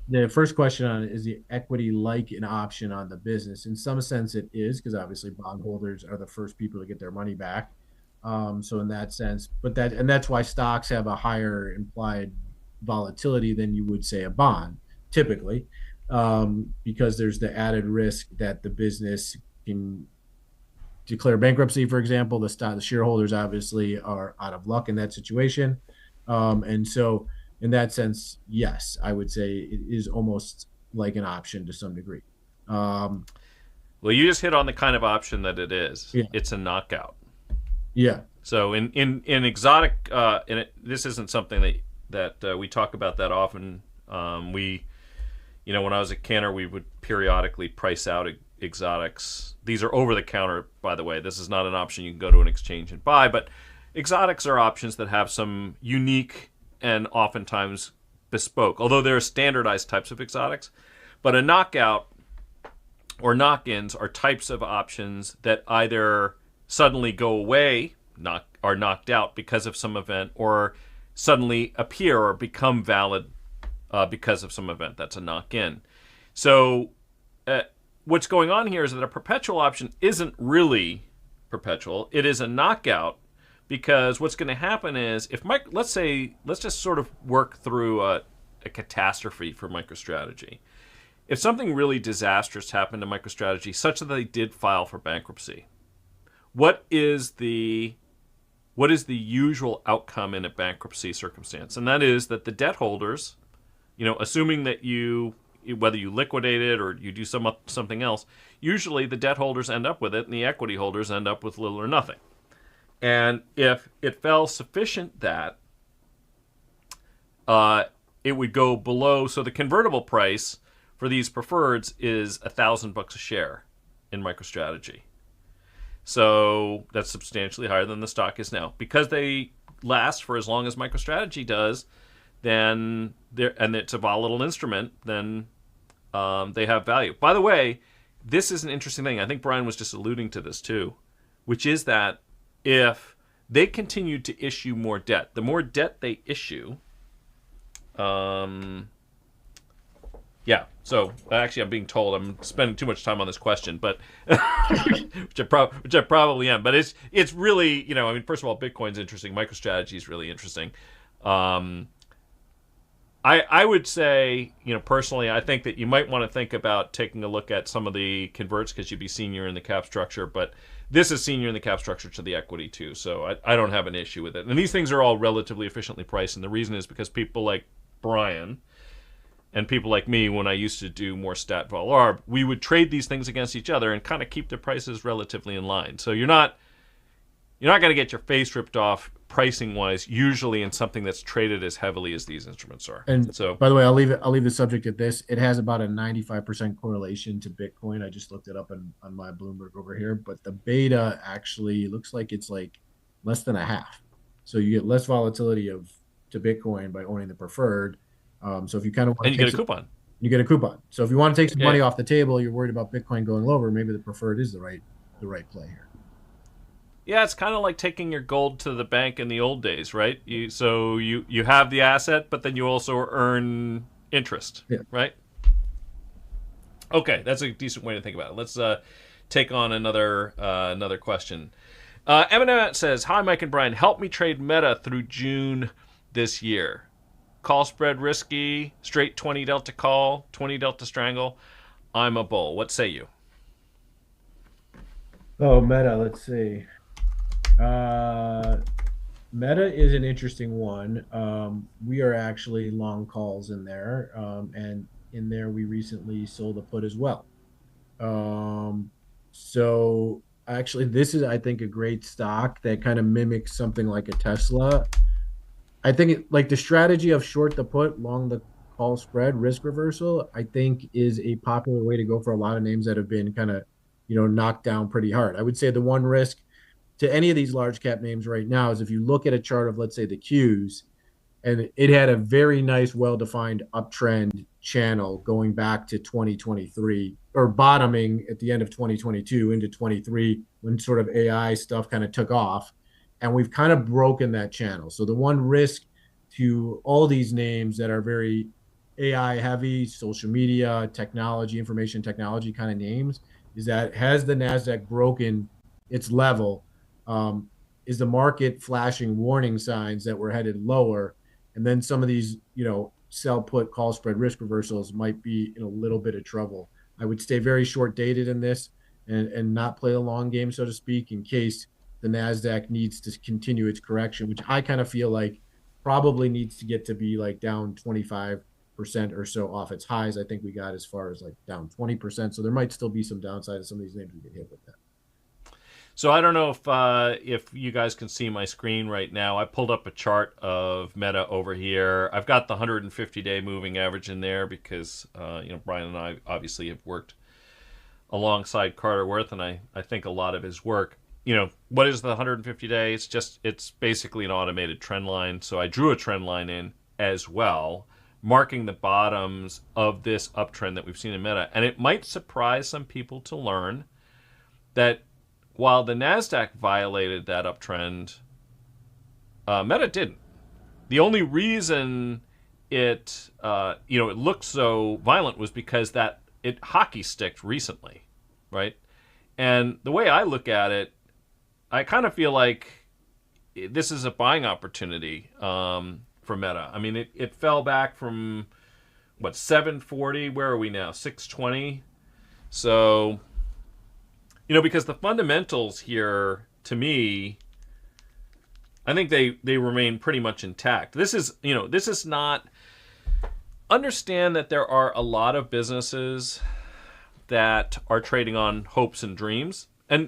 the first question on it is the equity like an option on the business. In some sense, it is because obviously bondholders are the first people to get their money back. So in that sense, that's why stocks have a higher implied volatility than you would say a bond typically, because there's the added risk that the business can declare bankruptcy, for example. The shareholders obviously are out of luck in that situation, and so in that sense, yes, I would say it is almost like an option to some degree. Um, Well, you just hit on the kind of option that it is. yeah, It's a knockout. yeah, So in exotic, this isn't something that we talk about that often. When I was at Cantor, we would periodically price out exotics. These are over the counter, by the way. This is not an option you can go to an exchange and buy, but exotics are options that have some unique and oftentimes bespoke, although there are standardized types of exotics. But a knockout or knock-ins are types of options that either suddenly go away, are knocked out because of some event, or suddenly appear or become valid because of some event. That's a knock-in. So what's going on here is that a perpetual option isn't really perpetual. It is a knockout because what's going to happen is let's just sort of work through a catastrophe for MicroStrategy. If something really disastrous happened to MicroStrategy, such that they did file for bankruptcy, what is the usual outcome in a bankruptcy circumstance? And that is that the debt holders, assuming that whether you liquidate it or you do something else, usually the debt holders end up with it and the equity holders end up with little or nothing. And if it fell sufficient that it would go below, so the convertible price for these preferreds is $1,000 a share in MicroStrategy. So that's substantially higher than the stock is now. Because they last for as long as MicroStrategy does, and it's a volatile instrument, then they have value. By the way, this is an interesting thing. I think Brian was just alluding to this too, which is that if they continue to issue more debt, the more debt they issue, so actually I'm being told I'm spending too much time on this question, but which I probably am. But it's really, first of all, Bitcoin's interesting. MicroStrategy is really interesting. I would say, personally, I think that you might want to think about taking a look at some of the converts because you'd be senior in the cap structure, but this is senior in the cap structure to the equity too, so I don't have an issue with it. And these things are all relatively efficiently priced, and the reason is because people like Brian and people like me, when I used to do more stat vol arb, we would trade these things against each other and kind of keep the prices relatively in line. So you're not going to get your face ripped off pricing wise usually in something that's traded as heavily as these instruments are. And so, by the way, I'll leave the subject at this. It has about a 95% correlation to Bitcoin. I just looked it up on my Bloomberg over here, but the beta actually looks like it's like less than a half. So you get less volatility to Bitcoin by owning the preferred. So if you kind of want and you get a coupon. You get a coupon. So if you want to take some Yeah. money off the table, you're worried about Bitcoin going lower, maybe the preferred is the right play here. Yeah, it's kind of like taking your gold to the bank in the old days, right? You have the asset, but then you also earn interest, Yeah. right? Okay, that's a decent way to think about it. Let's take on another question. Eminem says, "Hi, Mike and Brian. Help me trade Meta through June this year. Call spread risky. Straight 20 delta call, 20 delta strangle. I'm a bull. What say you?" Oh, Meta, let's see. Uh, Meta is an interesting one. We are actually long calls in there, and in there we recently sold a put as well. So actually, this is I think a great stock that kind of mimics something like a Tesla. I think like the strategy of short the put, long the call spread, risk reversal, I think is a popular way to go for a lot of names that have been kind of, knocked down pretty hard. I would say the one risk to any of these large cap names right now is if you look at a chart of, let's say, the Qs, and it had a very nice, well-defined uptrend channel going back to 2023 or bottoming at the end of 2022 into 23 when sort of AI stuff kind of took off. And we've kind of broken that channel. So the one risk to all these names that are very AI heavy, social media, technology, information technology kind of names is that has the NASDAQ broken its level? Is the market flashing warning signs that we're headed lower? And then some of these, sell put call spread risk reversals might be in a little bit of trouble. I would stay very short dated in this and not play a long game, so to speak, in case the NASDAQ needs to continue its correction, which I kind of feel like probably needs to get to be like down 25% or so off its highs. I think we got as far as like down 20%. So there might still be some downside of some of these names we get hit with that. So I don't know if you guys can see my screen right now. I pulled up a chart of Meta over here. I've got the 150-day moving average in there because Brian and I obviously have worked alongside Carter Worth, and I think a lot of his work. What is the 150-day? It's basically an automated trend line. So I drew a trend line in as well, marking the bottoms of this uptrend that we've seen in Meta. And it might surprise some people to learn that while the NASDAQ violated that uptrend, Meta didn't. The only reason it looked so violent was because that it hockey sticked recently, right? And the way I look at it, I kind of feel like this is a buying opportunity for Meta. I mean, it fell back from, 740? Where are we now? 620? So, because the fundamentals here, to me, I think they remain pretty much intact. This is not... Understand that there are a lot of businesses that are trading on hopes and dreams, and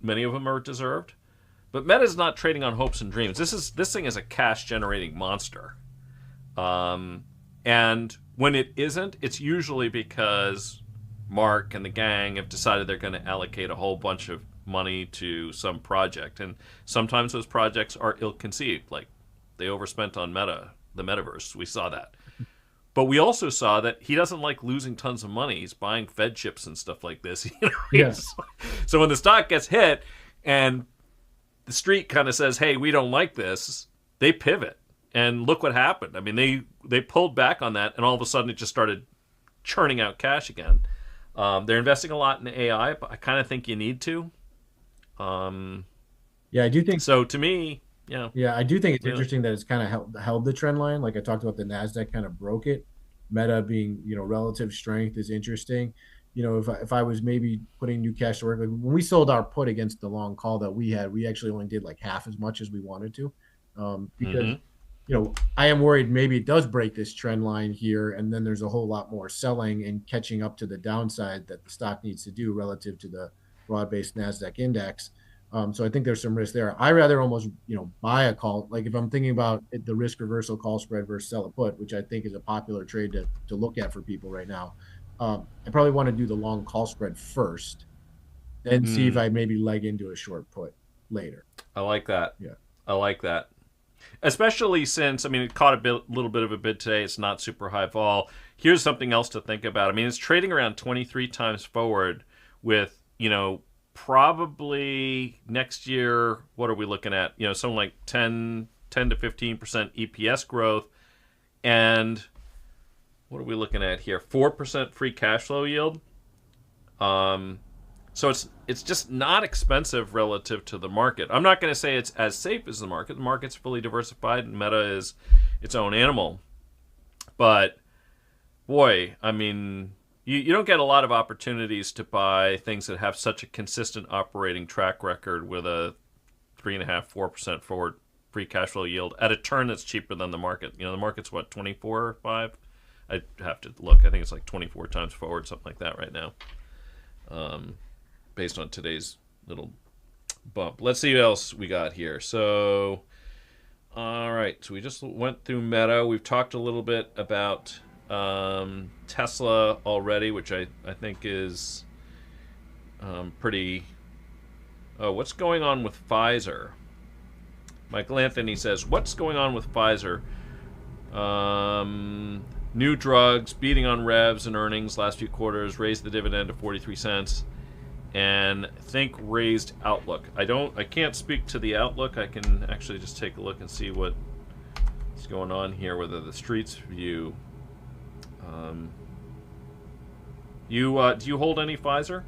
many of them are deserved. But Meta's not trading on hopes and dreams. This thing is a cash-generating monster. And when it isn't, it's usually because Mark and the gang have decided they're going to allocate a whole bunch of money to some project. And sometimes those projects are ill-conceived. Like, they overspent on the metaverse. We saw that. But we also saw that he doesn't like losing tons of money. He's buying Fed chips and stuff like this. Yes. So when the stock gets hit and the street kind of says, hey, we don't like this, they pivot. And look what happened. I mean, they pulled back on that, and all of a sudden it just started churning out cash again. They're investing a lot in AI, but I kind of think you need to. Yeah, I do think so. To me, yeah, I do think it's interesting that it's kind of held the trend line. Like I talked about, the NASDAQ kind of broke it. Meta being, relative strength is interesting. If I was maybe putting new cash to work, like when we sold our put against the long call that we had, we actually only did like half as much as we wanted to, because I am worried maybe it does break this trend line here, and then there's a whole lot more selling and catching up to the downside that the stock needs to do relative to the broad-based NASDAQ index. So I think there's some risk there. I rather almost, buy a call. Like if I'm thinking about the risk reversal call spread versus sell a put, which I think is a popular trade to look at for people right now. I probably want to do the long call spread first, then see if I maybe leg into a short put later. I like that. Yeah. I like that. Especially since, I mean, it caught a little bit of a bid today. It's not super high vol. Here's something else to think about. I mean, it's trading around 23 times forward with, probably next year, what are we looking at? Something like 10 to 15% EPS growth. And what are we looking at here? 4% free cash flow yield. So it's just not expensive relative to the market. I'm not going to say it's as safe as the market. The market's fully diversified, and Meta is its own animal. But boy, I mean, you don't get a lot of opportunities to buy things that have such a consistent operating track record with a 3.5-4% forward free cash flow yield at a turn that's cheaper than the market. The market's what, 24 or 5? I have to look. I think it's like 24 times forward, something like that right now. Based on today's little bump. Let's see what else we got here. So, all right. So we just went through Meta. We've talked a little bit about Tesla already, which I think is pretty... Oh, what's going on with Pfizer? Michael Anthony says, what's going on with Pfizer? New drugs, beating on revs and earnings last few quarters, raised the dividend to 43 cents. And think raised outlook. I can't speak to the outlook. I can actually just take a look and see what's going on here, whether the streets view. Do you hold any Pfizer?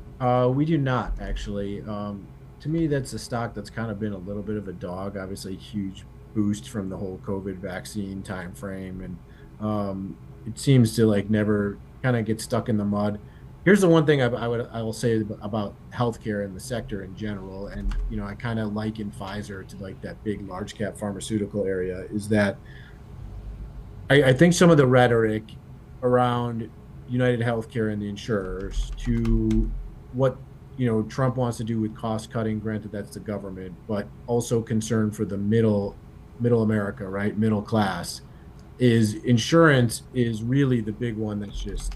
We do not, actually. To me, that's a stock that's kind of been a little bit of a dog. Obviously, a huge boost from the whole COVID vaccine time frame, and it seems to never kind of get stuck in the mud. Here's the one thing I will say about healthcare and the sector in general, and I kind of liken Pfizer to that big large cap pharmaceutical area, is that I think some of the rhetoric around United Healthcare and the insurers to what Trump wants to do with cost cutting, granted that's the government, but also concern for the middle America, right? Middle class, is insurance is really the big one that's just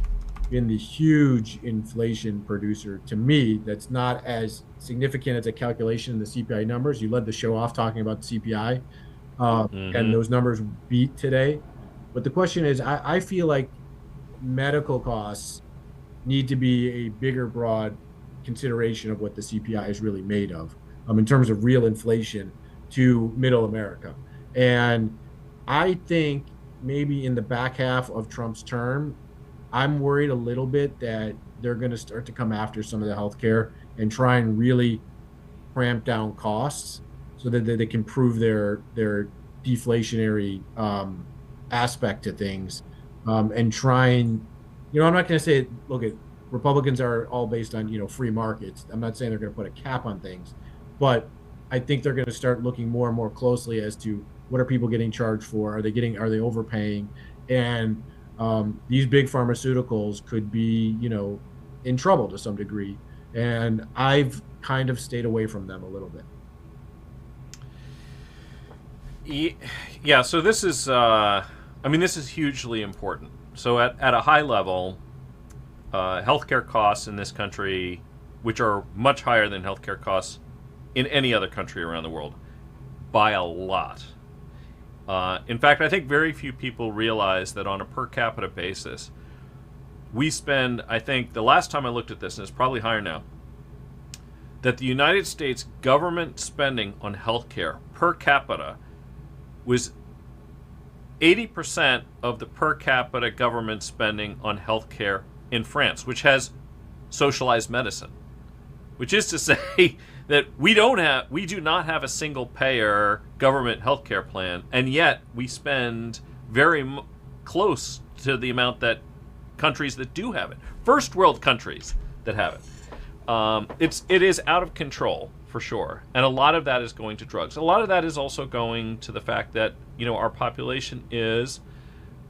been the huge inflation producer. To me, that's not as significant as a calculation in the CPI numbers. You led the show off talking about the CPI, and those numbers beat today. But the question is, I feel like medical costs need to be a bigger, broad consideration of what the CPI is really made of, in terms of real inflation to middle America. And I think maybe in the back half of Trump's term, I'm worried a little bit that they're going to start to come after some of the healthcare and try and really cramp down costs so that they can prove their deflationary aspect to things, and try and, I'm not going to say, look, Republicans are all based on, free markets. I'm not saying they're going to put a cap on things, but I think they're going to start looking more and more closely as to what are people getting charged for? Are they overpaying? And these big pharmaceuticals could be, in trouble to some degree. And I've kind of stayed away from them a little bit. Yeah, so this is, this is hugely important. So at a high level, healthcare costs in this country, which are much higher than healthcare costs in any other country around the world, by a lot. In fact, I think very few people realize that on a per capita basis, we spend, I think, the last time I looked at this, and it's probably higher now, that the United States government spending on healthcare per capita was 80% of the per capita government spending on healthcare in France, which has socialized medicine, which is to say that we do not have a single payer government healthcare plan, and yet we spend very close to the amount that countries that do have it, first world countries that have it. It is out of control for sure, and a lot of that is going to drugs. A lot of that is also going to the fact that our population is,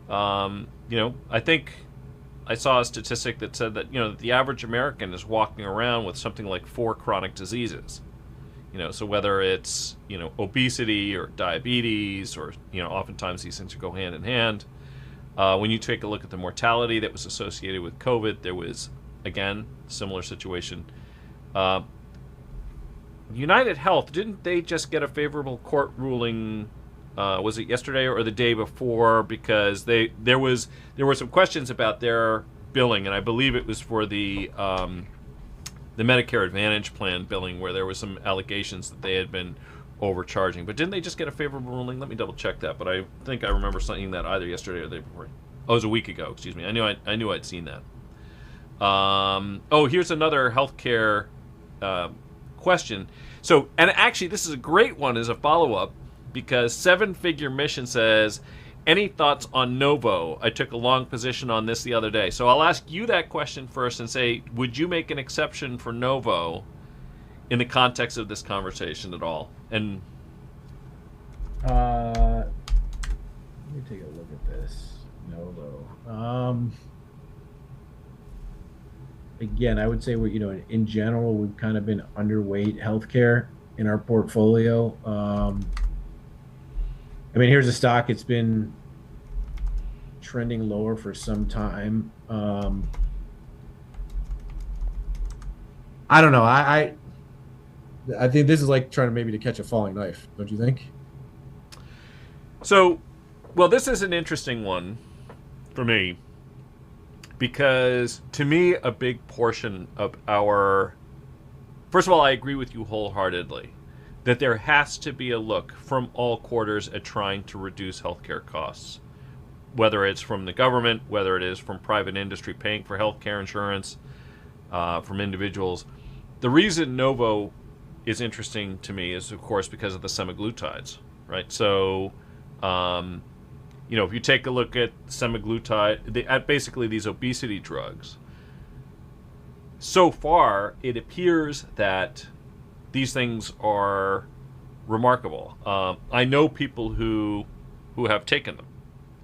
I think I saw a statistic that said that the average American is walking around with something like 4 chronic diseases. So whether it's obesity or diabetes, or oftentimes these things go hand in hand. When you take a look at the mortality that was associated with COVID, there was again similar situation. United Health, didn't they just get a favorable court ruling was it yesterday or the day before? Because there were some questions about their billing, and I believe it was for the Medicare Advantage plan billing, where there were some allegations that they had been overcharging. But didn't they just get a favorable ruling? Let me double check that. But I think I remember seeing that either yesterday or the day before. Oh, it was a week ago. Excuse me. I knew I'd seen that. Here's another healthcare question. So, and actually, this is a great one as a follow-up, because Seven Figure Mission says, any thoughts on Novo? I took a long position on this the other day. So I'll ask you that question first and say, would you make an exception for Novo in the context of this conversation at all? And let me take a look at this. Novo. Again, I would say in general, we've kind of been underweight healthcare in our portfolio. I mean, here's a stock. It's been trending lower for some time. I don't know. I think this is like trying to catch a falling knife. Don't you think? So, well, this is an interesting one for me, because to me, a big portion of first of all, I agree with you wholeheartedly that there has to be a look from all quarters at trying to reduce healthcare costs, whether it's from the government, whether it is from private industry paying for healthcare insurance, from individuals. The reason Novo is interesting to me is, of course, because of the semaglutides, right? So, if you take a look at semaglutide, at basically these obesity drugs, so far it appears that these things are remarkable. I know people who have taken them,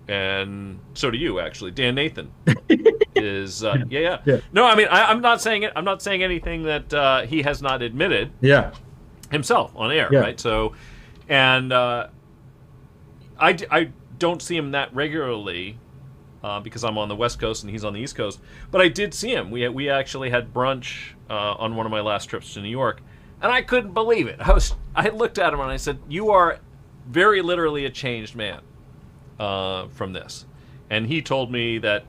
and so do you, actually. Dan Nathan is yeah. No, I mean, I'm not saying it. I'm not saying anything that he has not admitted. Yeah. Himself on air, yeah. Right? So, and I don't see him that regularly because I'm on the West Coast and he's on the East Coast. But I did see him. We actually had brunch on one of my last trips to New York, and I couldn't believe it. I looked at him and I said, "You are very literally a changed man from this." And he told me that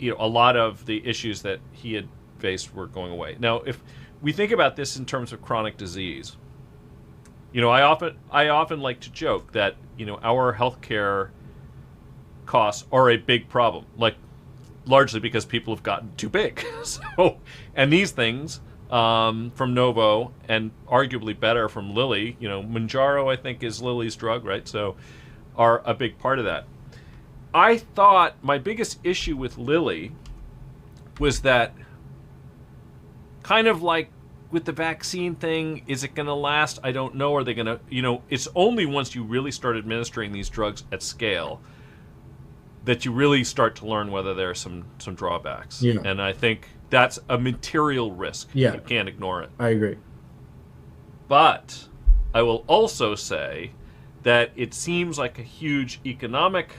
a lot of the issues that he had faced were going away. Now, if we think about this in terms of chronic disease, I often like to joke that our healthcare costs are a big problem, like largely because people have gotten too big. So, and these things from Novo, and arguably better from Lilly, Mounjaro I think is Lilly's drug, right? So, are a big part of that. I thought my biggest issue with Lilly was that, kind of like with the vaccine thing, is it going to last? I don't know. Are they going to, it's only once you really start administering these drugs at scale that you really start to learn whether there are some drawbacks. Yeah. And I think that's a material risk. Yeah. You can't ignore it. I agree. But I will also say that it seems like a huge economic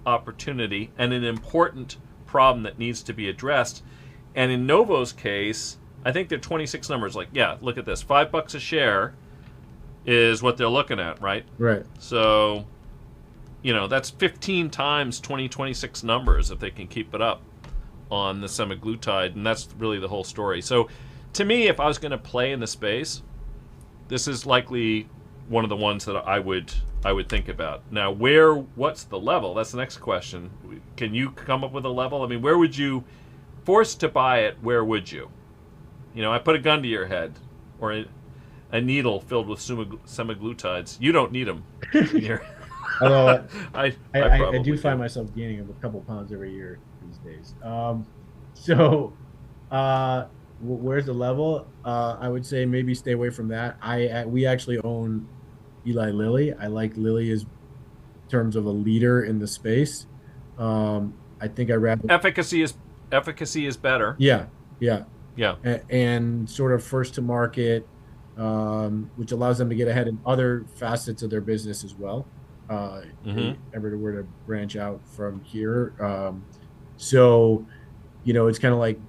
opportunity and an important problem that needs to be addressed. And in Novo's case, I think they're 26 numbers. Like, yeah, look at this. $5 a share is what they're looking at, right? Right. So, that's 15 times 2026 numbers if they can keep it up on the semaglutide, and that's really the whole story. So, to me, if I was going to play in the space, this is likely one of the ones that I would think about. Now, what's the level? That's the next question. Can you come up with a level? I mean, where would you, forced to buy it, where would you? I put a gun to your head, or a needle filled with semaglutides. You don't need them. Although I probably do find myself gaining a couple pounds every year these days. Where's the level? I would say maybe stay away from that. We actually own Eli Lilly. I like Lilly as terms of a leader in the space. I think I rather efficacy is better. Yeah. And sort of first to market, which allows them to get ahead in other facets of their business as well. If they ever were to branch out from here. It's kind of like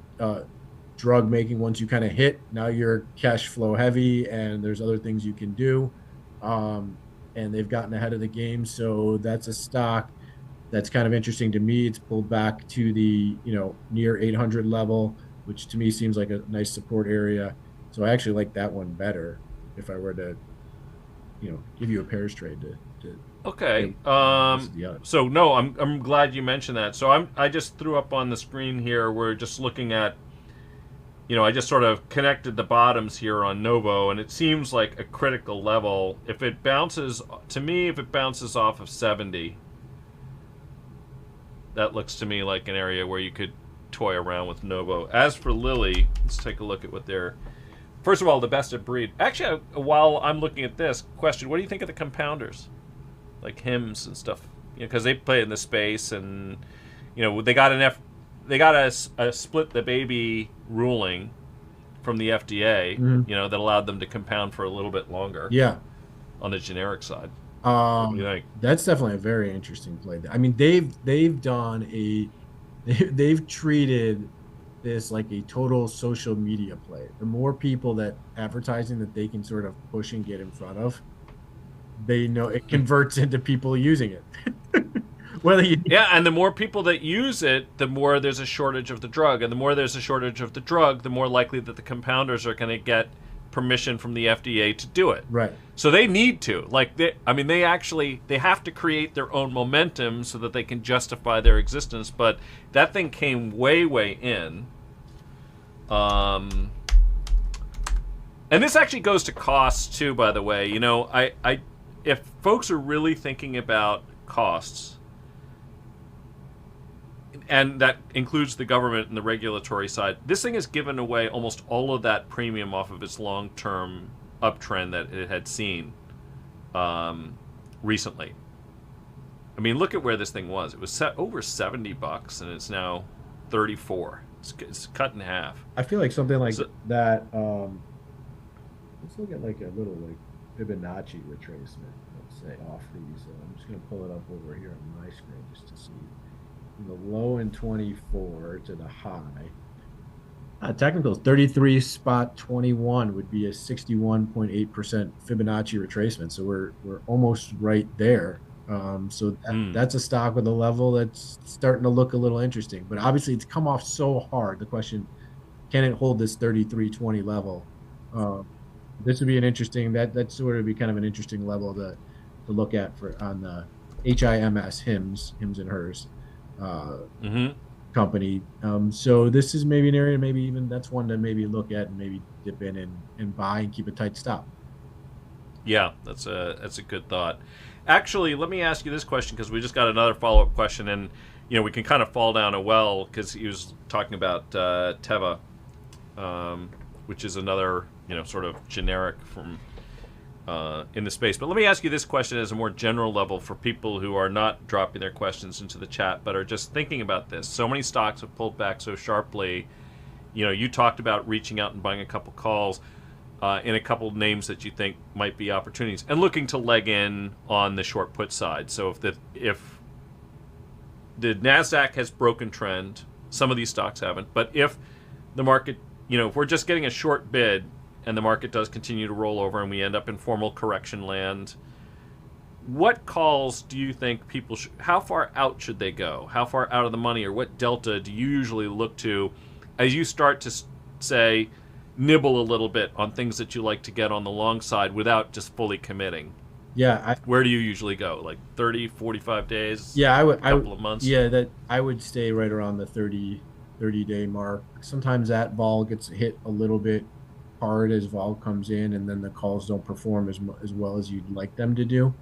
drug making. Once you kind of hit, now you're cash flow heavy and there's other things you can do. and they've gotten ahead of the game. So that's a stock that's kind of interesting to me. It's pulled back to the, near 800 level, which to me seems like a nice support area. So I actually like that one better if I were to, give you a pairs trade to Okay. yeah. So no, I'm glad you mentioned that. So I just threw up on the screen here. We're just looking at, I just sort of connected the bottoms here on Novo, and it seems like a critical level. If it bounces, to me, if it bounces off of 70, that looks to me like an area where you could toy around with Novo. As for Lilly, let's take a look at what they're. First of all, the best of breed. Actually, while I'm looking at this question, what do you think of the compounders, like Hims and stuff? Because they play in the space, and they got a split the baby ruling from the FDA, that allowed them to compound for a little bit longer. Yeah. On the generic side. What do you think? That's definitely a very interesting play. I mean, they've done they've treated this like a total social media play. The more people that advertising that they can sort of push and get in front of, they know it converts into people using it. And the more people that use it, the more there's a shortage of the drug, and the more there's a shortage of the drug, the more likely that the compounders are going to get permission from the FDA to do it. Right. So they need to. They have to create their own momentum so that they can justify their existence. But that thing came way, way in. And this actually goes to costs too, by the way. If folks are really thinking about costs, and that includes the government and the regulatory side, this thing has given away almost all of that premium off of its long-term uptrend that it had seen recently. I mean, look at where this thing was. It was set over $70, and it's now 34. It's cut in half. I feel like something like that. Let's look at like a little Fibonacci retracement. Let's say off these. I'm just going to pull it up over here on my screen just to see. From the low in 24 to the high. Technical 33.21 would be a 61.8% Fibonacci retracement. So we're almost right there. That's a stock with a level that's starting to look a little interesting. But obviously, it's come off so hard. The question, can it hold this 33.20 level? This would be an interesting. That sort of be kind of an interesting level to look at on the HIMS, Hims and Hers. Company. So this is maybe an area, maybe even that's one to maybe look at and maybe dip in and buy and keep a tight stop. Yeah, that's a good thought. Actually, let me ask you this question, because we just got another follow-up question, and we can kind of fall down a well, because he was talking about Teva, which is another sort of generic from in the space. But let me ask you this question as a more general level for people who are not dropping their questions into the chat but are just thinking about this. So many stocks have pulled back so sharply. You talked about reaching out and buying a couple calls in a couple names that you think might be opportunities and looking to leg in on the short put side. So if the NASDAQ has broken trend, some of these stocks haven't, but if the market, if we're just getting a short bid and the market does continue to roll over and we end up in formal correction land, what calls do you think people should, how far out should they go? How far out of the money, or what delta do you usually look to as you start to, say, nibble a little bit on things that you like to get on the long side without just fully committing? Yeah. Where do you usually go? Like 30, 45 days? Yeah, a couple of months? Yeah, that I would stay right around the 30-day mark. Sometimes that vol gets hit a little bit hard as vol comes in, and then the calls don't perform as well as you'd like them to do.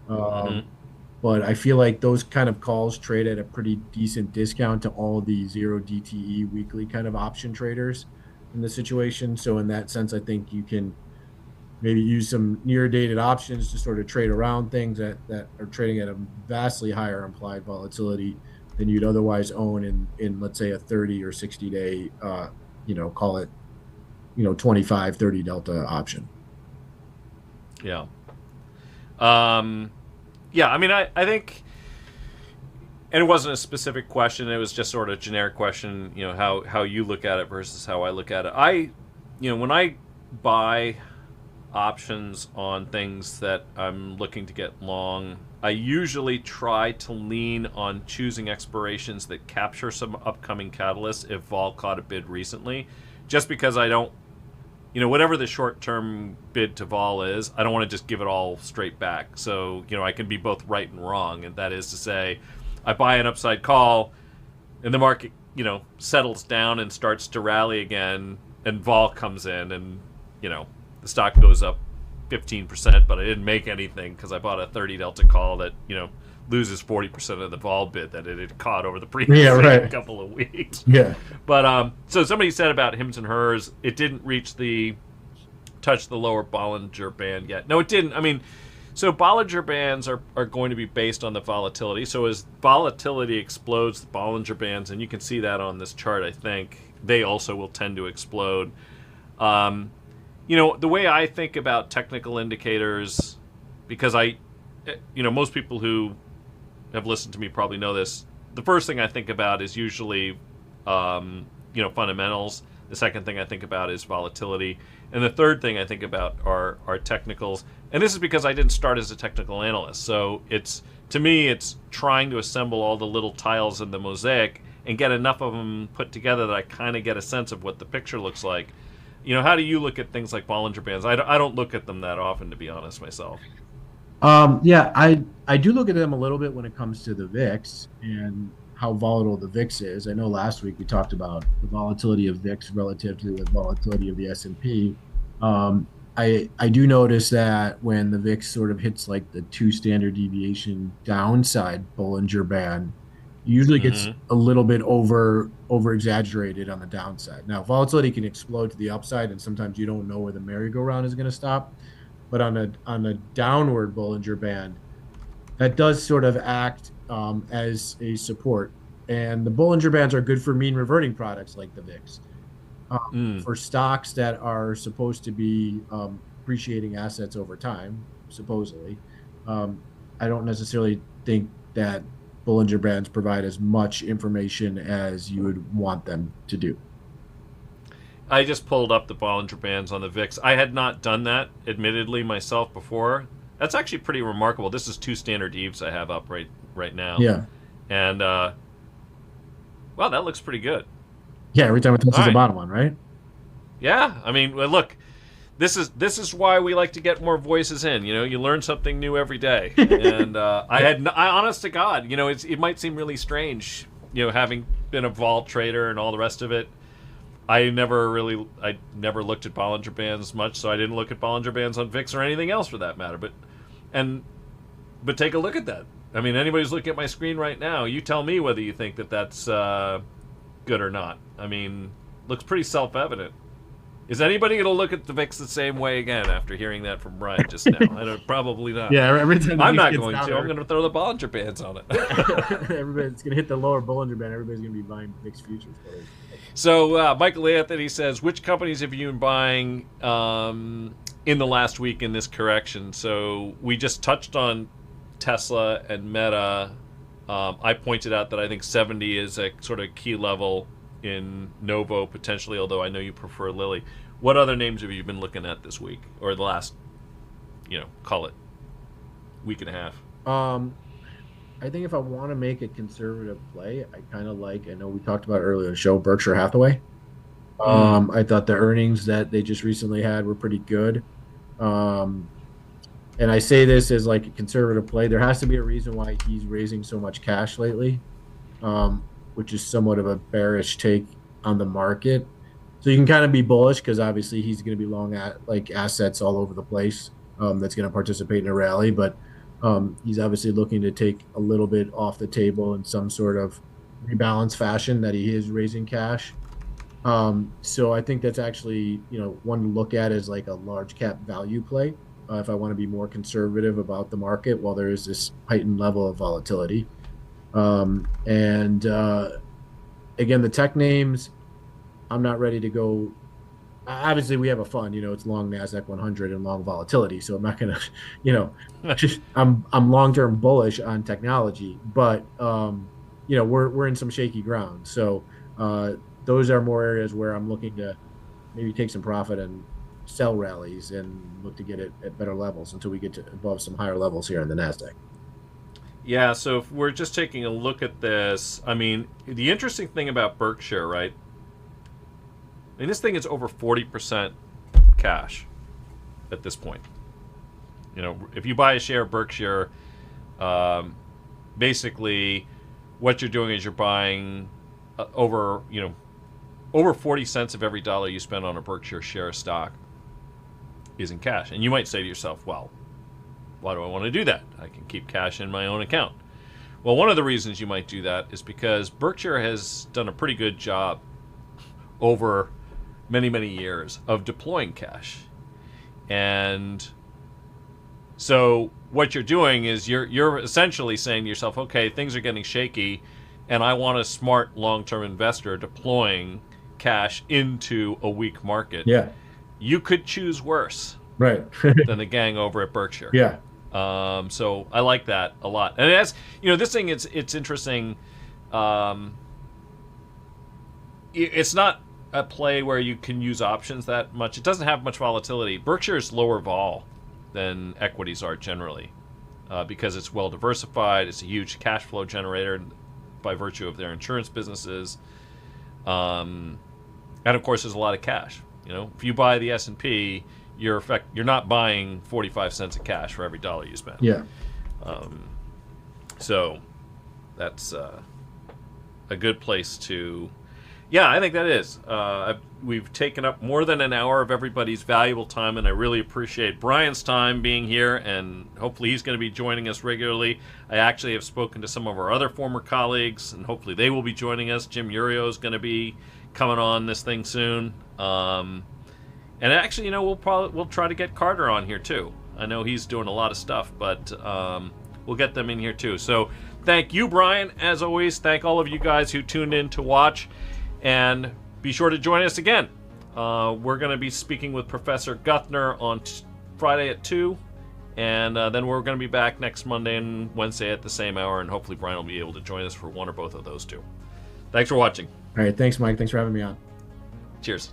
But I feel like those kind of calls trade at a pretty decent discount to all the 0 DTE weekly kind of option traders in the situation. So in that sense, I think you can maybe use some near dated options to sort of trade around things that are trading at a vastly higher implied volatility than you'd otherwise own in let's say a 30 or 60 day call it 25, 30 delta option. Yeah. Yeah, I mean, I think, and it wasn't a specific question, it was just sort of a generic question, how you look at it versus how I look at it. When I buy options on things that I'm looking to get long, I usually try to lean on choosing expirations that capture some upcoming catalysts if vol caught a bid recently, just because I don't, whatever the short-term bid to vol is, I don't want to just give it all straight back. So, I can be both right and wrong, and that is to say, I buy an upside call, and the market, settles down and starts to rally again, and vol comes in, and, the stock goes up 15%, but I didn't make anything because I bought a 30 delta call that, loses 40% of the vol bid that it had caught over the previous couple of weeks. Yeah. But so somebody said about Hims and Hers, it didn't touch the lower Bollinger Band yet. No, it didn't. I mean, so Bollinger Bands are going to be based on the volatility. So as volatility explodes, the Bollinger Bands, and you can see that on this chart, I think, they also will tend to explode. The way I think about technical indicators, because most people who have listened to me probably know this, the first thing I think about is usually, fundamentals. The second thing I think about is volatility. And the third thing I think about are technicals. And this is because I didn't start as a technical analyst. So to me, it's trying to assemble all the little tiles in the mosaic and get enough of them put together that I kind of get a sense of what the picture looks like. How do you look at things like Bollinger Bands? I don't look at them that often, to be honest, myself. I do look at them a little bit when it comes to the VIX and how volatile the VIX is. I know last week we talked about the volatility of VIX relative to the volatility of the S&P. I do notice that when the VIX sort of hits like the 2 standard deviation downside Bollinger Band, usually gets a little bit over exaggerated on the downside. Now, volatility can explode to the upside, and sometimes you don't know where the merry-go-round is going to stop. But on a downward Bollinger Band, that does sort of act as a support. And the Bollinger Bands are good for mean reverting products like the VIX. For stocks that are supposed to be appreciating assets over time, supposedly, I don't necessarily think that Bollinger Bands provide as much information as you would want them to do. I just pulled up the Bollinger Bands on the VIX. I had not done that, admittedly, myself before. That's actually pretty remarkable. This is 2 standard EVs I have up right now. Yeah. And, wow, that looks pretty good. Yeah, every time it touches the bottom one, right? Yeah. I mean, look, this is why we like to get more voices in. You learn something new every day. And I honest to God, it might seem really strange, having been a vol trader and all the rest of it. I never looked at Bollinger Bands much, so I didn't look at Bollinger Bands on VIX or anything else for that matter. But take a look at that. I mean, anybody's looking at my screen right now, you tell me whether you think that that's good or not. I mean, looks pretty self-evident. Is anybody going to look at the VIX the same way again after hearing that from Brian just now? Probably not. Yeah, every time I'm not going to. I'm going to throw the Bollinger Bands on it. Everybody's going to hit the lower Bollinger Band. Everybody's going to be buying VIX futures. So Michael Anthony says, which companies have you been buying in the last week in this correction? So we just touched on Tesla and Meta. I pointed out that I think 70 is a sort of key level in Novo potentially, although I know you prefer Lilly. What other names have you been looking at this week or the last, call it week and a half? I think if I want to make a conservative play, I kind of I know we talked about earlier in the show, Berkshire Hathaway. I thought the earnings that they just recently had were pretty good. And I say this as like a conservative play. There has to be a reason why he's raising so much cash lately, which is somewhat of a bearish take on the market. So you can kind of be bullish because obviously he's going to be long at assets all over the place that's going to participate in a rally. But he's obviously looking to take a little bit off the table in some sort of rebalance fashion that he is raising cash. So I think that's actually, one to look at as like a large cap value play if I want to be more conservative about the market while there is this heightened level of volatility. Again, the tech names, I'm not ready to go. Obviously, we have a fund, it's long NASDAQ 100 and long volatility. So I'm not going to, I'm long-term bullish on technology, but, we're in some shaky ground. So those are more areas where I'm looking to maybe take some profit and sell rallies and look to get it at better levels until we get to above some higher levels here in the NASDAQ. Yeah, so if we're just taking a look at this, I mean, the interesting thing about Berkshire, right? I mean, this thing is over 40% cash at this point. You know, if you buy a share of Berkshire, basically what you're doing is you're buying over 40 cents of every dollar you spend on a Berkshire share of stock is in cash. And you might say to yourself, well, why do I want to do that? I can keep cash in my own account. Well, one of the reasons you might do that is because Berkshire has done a pretty good job over many, many years of deploying cash. And so what you're doing is you're essentially saying to yourself, okay, things are getting shaky, and I want a smart long-term investor deploying cash into a weak market. Yeah. You could choose worse right. than the gang over at Berkshire. Yeah. So I like that a lot. And as this thing, it's interesting. It's not a play where you can use options that much. It doesn't have much volatility. Berkshire is lower vol than equities are generally because it's well diversified. It's a huge cash flow generator by virtue of their insurance businesses. And of course, there's a lot of cash. If you buy the S&P, you're not buying 45 cents of cash for every dollar you spend. Yeah. So that's a good place to. Yeah, I think that is. We've taken up more than an hour of everybody's valuable time, and I really appreciate Brian's time being here, and hopefully he's going to be joining us regularly. I actually have spoken to some of our other former colleagues, and hopefully they will be joining us. Jim Urio is going to be coming on this thing soon. And actually, we'll try to get Carter on here too. I know he's doing a lot of stuff, but we'll get them in here too. So thank you, Brian, as always. Thank all of you guys who tuned in to watch. And be sure to join us again. We're going to be speaking with Professor Guthner on Friday at 2. And then we're going to be back next Monday and Wednesday at the same hour. And hopefully Brian will be able to join us for one or both of those two. Thanks for watching. All right. Thanks, Mike. Thanks for having me on. Cheers.